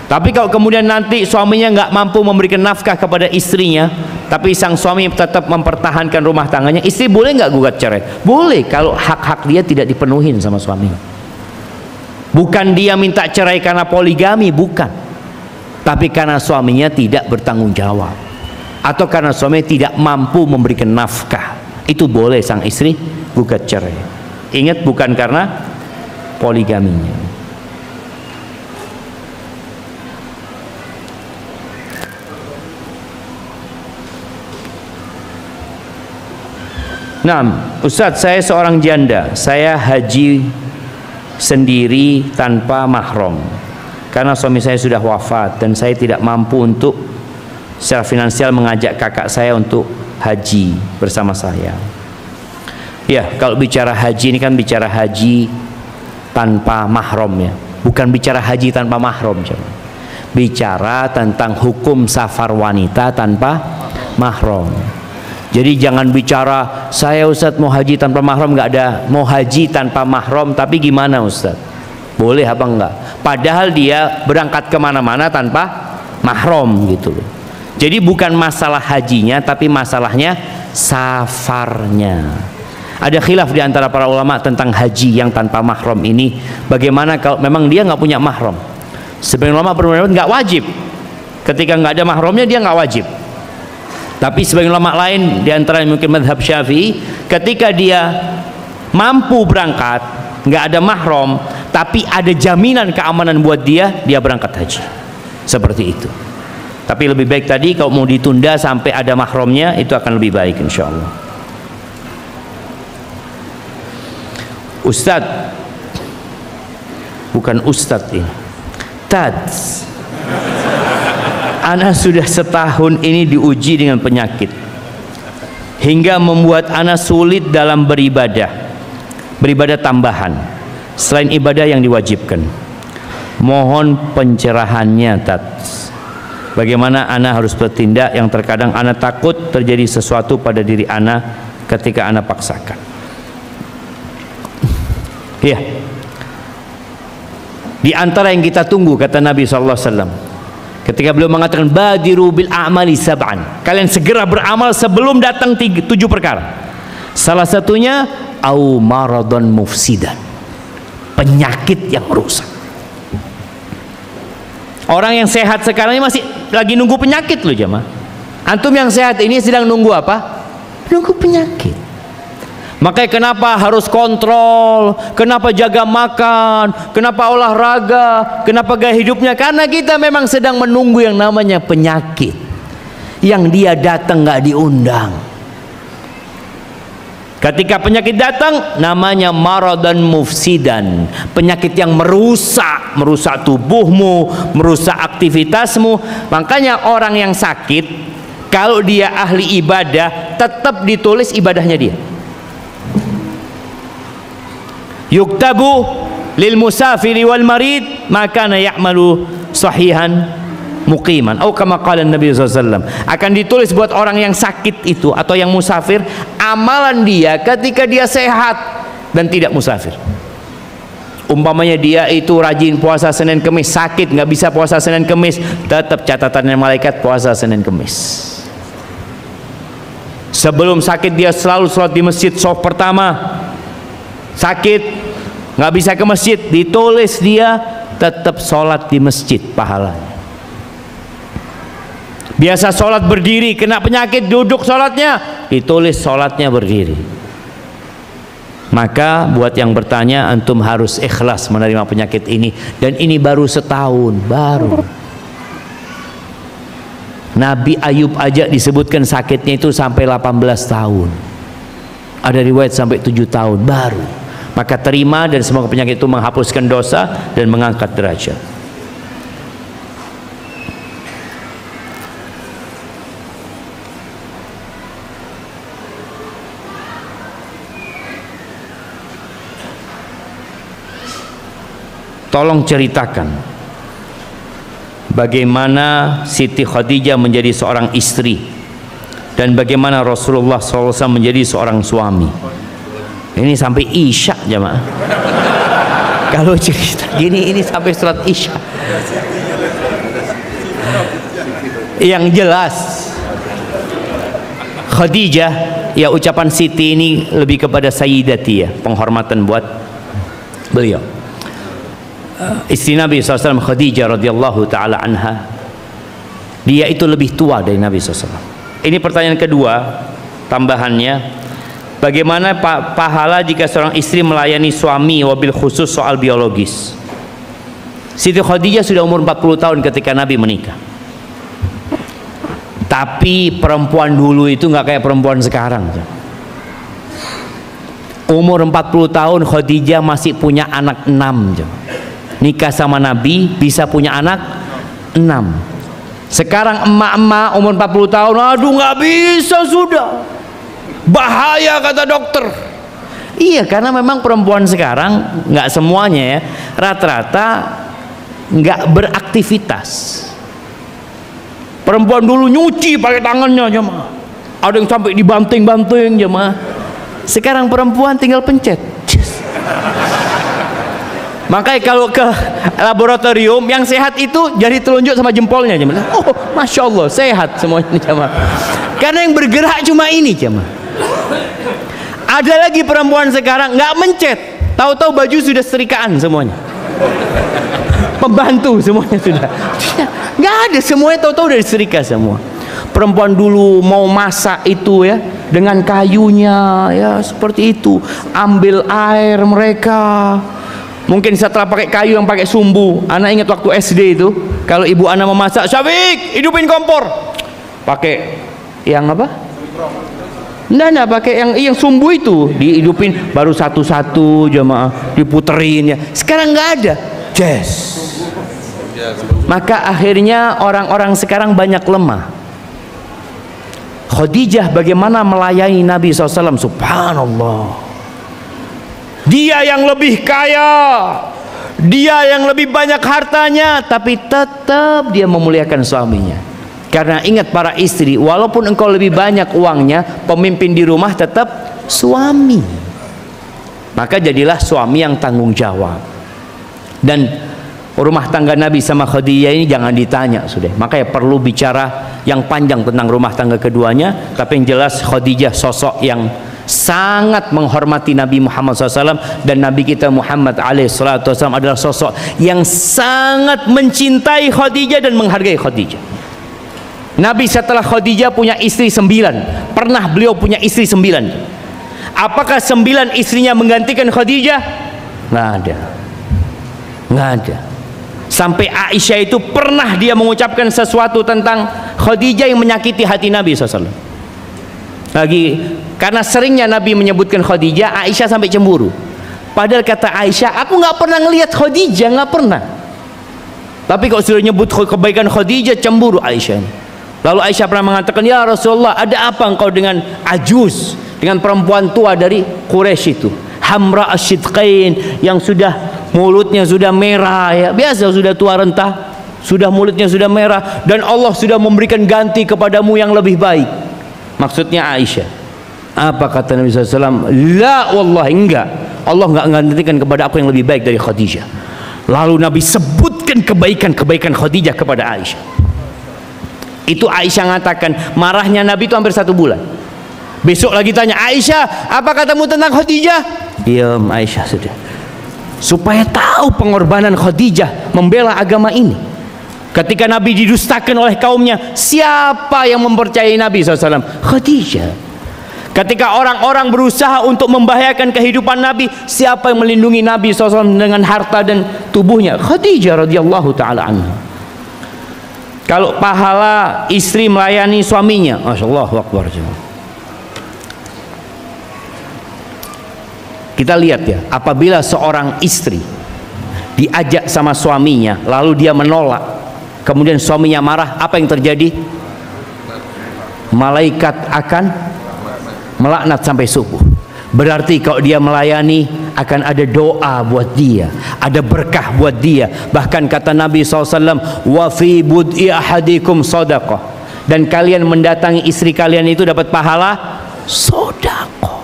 Tapi kalau kemudian nanti suaminya nggak mampu memberikan nafkah kepada istrinya, tapi sang suami tetap mempertahankan rumah tangganya, istri boleh nggak gugat cerai? Boleh, kalau hak-hak dia tidak dipenuhin sama suami. Bukan dia minta cerai karena poligami, bukan, tapi karena suaminya tidak bertanggung jawab, atau karena suami tidak mampu memberikan nafkah. Itu boleh sang istri gugat cerai. Ingat, bukan karena poligaminya. Nah, Ustadz, saya seorang janda. Saya haji sendiri tanpa mahram karena suami saya sudah wafat dan saya tidak mampu untuk secara finansial mengajak kakak saya untuk haji bersama saya. Ya, kalau bicara haji ini kan bicara haji tanpa mahram ya, bukan bicara haji tanpa mahram. Bicara tentang hukum safar wanita tanpa mahram. Jadi jangan bicara saya Ustadz mau haji tanpa mahram, nggak ada mau haji tanpa mahram, tapi gimana Ustadz? Boleh apa enggak? Padahal dia berangkat kemana-mana tanpa mahram gitu loh. Jadi bukan masalah hajinya, tapi masalahnya safarnya. Ada khilaf di antara para ulama tentang haji yang tanpa mahram ini. Bagaimana kalau memang dia nggak punya mahram? Sebagian ulama berpendapat nggak wajib. Ketika nggak ada mahramnya dia nggak wajib. Tapi sebagian ulama lain di antara mungkin mazhab Syafi'i, ketika dia mampu berangkat, nggak ada mahram, tapi ada jaminan keamanan buat dia berangkat haji. Seperti itu. Tapi lebih baik tadi kalau mau ditunda sampai ada mahramnya, itu akan lebih baik insya Allah. Ustadz, bukan Ustadz ini, Tads. Ana sudah setahun ini diuji dengan penyakit hingga membuat ana sulit dalam beribadah tambahan selain ibadah yang diwajibkan. Mohon pencerahannya, Tats. Bagaimana ana harus bertindak yang terkadang ana takut terjadi sesuatu pada diri ana ketika ana paksakan. Ya, di antara yang kita tunggu kata Nabi SAW ketika beliau mengatakan badiru bil a'mali sab'an, kalian segera beramal sebelum datang 7 perkara. Salah satunya au maradon mufsidan, penyakit yang merusak. Orang yang sehat sekarang ini masih lagi nunggu penyakit loh jemaah. Antum yang sehat ini sedang nunggu apa? Nunggu penyakit. Makanya kenapa harus kontrol, kenapa jaga makan, kenapa olahraga, kenapa gaya hidupnya? Karena kita memang sedang menunggu yang namanya penyakit yang dia datang nggak diundang. Ketika penyakit datang namanya maradan mufsidan, penyakit yang merusak tubuhmu, merusak aktivitasmu. Makanya orang yang sakit kalau dia ahli ibadah tetap ditulis ibadahnya dia. Yuktabu lil musafiri wal marid maka ya'malu sahihan muqiman atau kama qala Nabi SAW, akan ditulis buat orang yang sakit itu atau yang musafir amalan dia ketika dia sehat dan tidak musafir. Umpamanya dia itu rajin puasa Senin Kemis, sakit nggak bisa puasa Senin Kemis, tetap catatannya malaikat puasa Senin Kemis. Sebelum sakit dia selalu sholat di masjid shaf pertama. Sakit nggak bisa ke masjid, ditulis dia tetap sholat di masjid pahalanya. Biasa sholat berdiri, kena penyakit duduk sholatnya, ditulis sholatnya berdiri. Maka buat yang bertanya, antum harus ikhlas menerima penyakit ini, dan ini baru setahun baru. Nabi Ayub aja disebutkan sakitnya itu sampai 18 tahun, ada riwayat sampai 7 tahun baru. Maka terima, dan semoga penyakit itu menghapuskan dosa dan mengangkat derajat. Tolong ceritakan bagaimana Siti Khadijah menjadi seorang istri dan bagaimana Rasulullah SAW menjadi seorang suami. Ini sampai Isya jemaah. Kalau cerita gini ini sampai surat Isya. Yang jelas Khadijah, ya ucapan Siti ini lebih kepada Sayyidati ya, penghormatan buat beliau. Istri Nabi SAW Khadijah radhiyallahu ta'ala anha, dia itu lebih tua dari Nabi SAW. Ini pertanyaan kedua tambahannya, bagaimana pahala jika seorang istri melayani suami, wabil khusus soal biologis. Siti Khadijah sudah umur 40 tahun ketika Nabi menikah. Tapi perempuan dulu itu nggak kayak perempuan sekarang. Umur 40 tahun Khadijah masih punya anak 6. Nikah sama Nabi bisa punya anak 6. Sekarang emak-emak umur 40 tahun, aduh nggak bisa sudah, bahaya kata dokter. Iya, karena memang perempuan sekarang nggak semuanya ya, rata-rata nggak beraktivitas. Perempuan dulu nyuci pakai tangannya jemaah, ada yang sampai dibanting-banting jemaah. Sekarang perempuan tinggal pencet. Makanya kalau ke laboratorium yang sehat itu jari telunjuk sama jempolnya jemaah. Oh, masya Allah sehat semuanya jemaah. Karena yang bergerak cuma ini jemaah. Ada lagi perempuan sekarang nggak mencet, tahu-tahu baju sudah setrikaan semuanya. Pembantu semuanya sudah. Nggak ada, semuanya tahu-tahu udah disetrika semua. Perempuan dulu mau masak itu ya dengan kayunya ya seperti itu, ambil air mereka. Mungkin setelah pakai kayu yang pakai sumbu. Anak ingat waktu SD itu, kalau ibu anak memasak, Syafiq hidupin kompor, pakai yang apa? Nggak pakai yang sumbu itu, dihidupin baru satu-satu jemaah, diputerin ya. Sekarang nggak ada, yes. Maka akhirnya orang-orang sekarang banyak lemah. Khadijah bagaimana melayani Nabi SAW, subhanallah. Dia yang lebih kaya, dia yang lebih banyak hartanya, tapi tetap dia memuliakan suaminya. Karena ingat para istri, walaupun engkau lebih banyak uangnya, pemimpin di rumah tetap suami. Maka jadilah suami yang tanggung jawab. Dan rumah tangga Nabi sama Khadijah ini jangan ditanya sudah. Makanya perlu bicara yang panjang tentang rumah tangga keduanya. Tapi yang jelas Khadijah sosok yang sangat menghormati Nabi Muhammad SAW, dan Nabi kita Muhammad SAW adalah sosok yang sangat mencintai Khadijah dan menghargai Khadijah. Nabi setelah Khadijah punya istri 9. Pernah beliau punya istri 9. Apakah 9 istrinya menggantikan Khadijah? Nggak ada, nggak ada. Sampai Aisyah itu pernah dia mengucapkan sesuatu tentang Khadijah yang menyakiti hati Nabi SAW. Lagi karena seringnya Nabi menyebutkan Khadijah, Aisyah sampai cemburu. Padahal kata Aisyah, aku nggak pernah ngelihat Khadijah, nggak pernah. Tapi kalau sudah nyebut kebaikan Khadijah, cemburu Aisyah. Lalu Aisyah pernah mengatakan, ya Rasulullah, ada apa engkau dengan Ajuz, dengan perempuan tua dari Quraisy itu, Hamra Asyidqain, yang sudah mulutnya sudah merah ya, biasa sudah tua renta, sudah mulutnya sudah merah, dan Allah sudah memberikan ganti kepadamu yang lebih baik. Maksudnya Aisyah. Apa kata Nabi SAW? La wallahi, enggak, Allah enggak menggantikan kepada aku yang lebih baik dari Khadijah. Lalu Nabi sebutkan kebaikan Khadijah kepada Aisyah. Itu Aisyah mengatakan, marahnya Nabi itu hampir 1 bulan. Besok lagi tanya, Aisyah, apa katamu tentang Khadijah? Diam Aisyah sudah. Supaya tahu pengorbanan Khadijah membela agama ini. Ketika Nabi didustakan oleh kaumnya, siapa yang mempercayai Nabi SAW? Khadijah. Ketika orang-orang berusaha untuk membahayakan kehidupan Nabi, siapa yang melindungi Nabi SAW dengan harta dan tubuhnya? Khadijah radhiyallahu ta'ala anha. Kalau pahala istri melayani suaminya, Masya-Allah Akbar. Kita lihat ya, apabila seorang istri diajak sama suaminya, lalu dia menolak, kemudian suaminya marah, apa yang terjadi? Malaikat akan melaknat sampai subuh. Berarti kalau dia melayani, akan ada doa buat dia, ada berkah buat dia. Bahkan kata Nabi SAW, wa fi bud'i ahadikum sadaqah, dan kalian mendatangi istri kalian itu dapat pahala sedekah.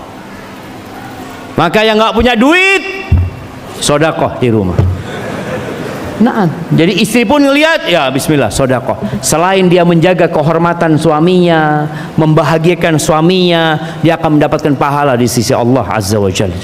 Maka yang nggak punya duit, sedekah di rumah. Nah, jadi istri pun ngelihat, ya bismillah, sedekah. Selain dia menjaga kehormatan suaminya, membahagiakan suaminya, dia akan mendapatkan pahala di sisi Allah Azza wa Jalla.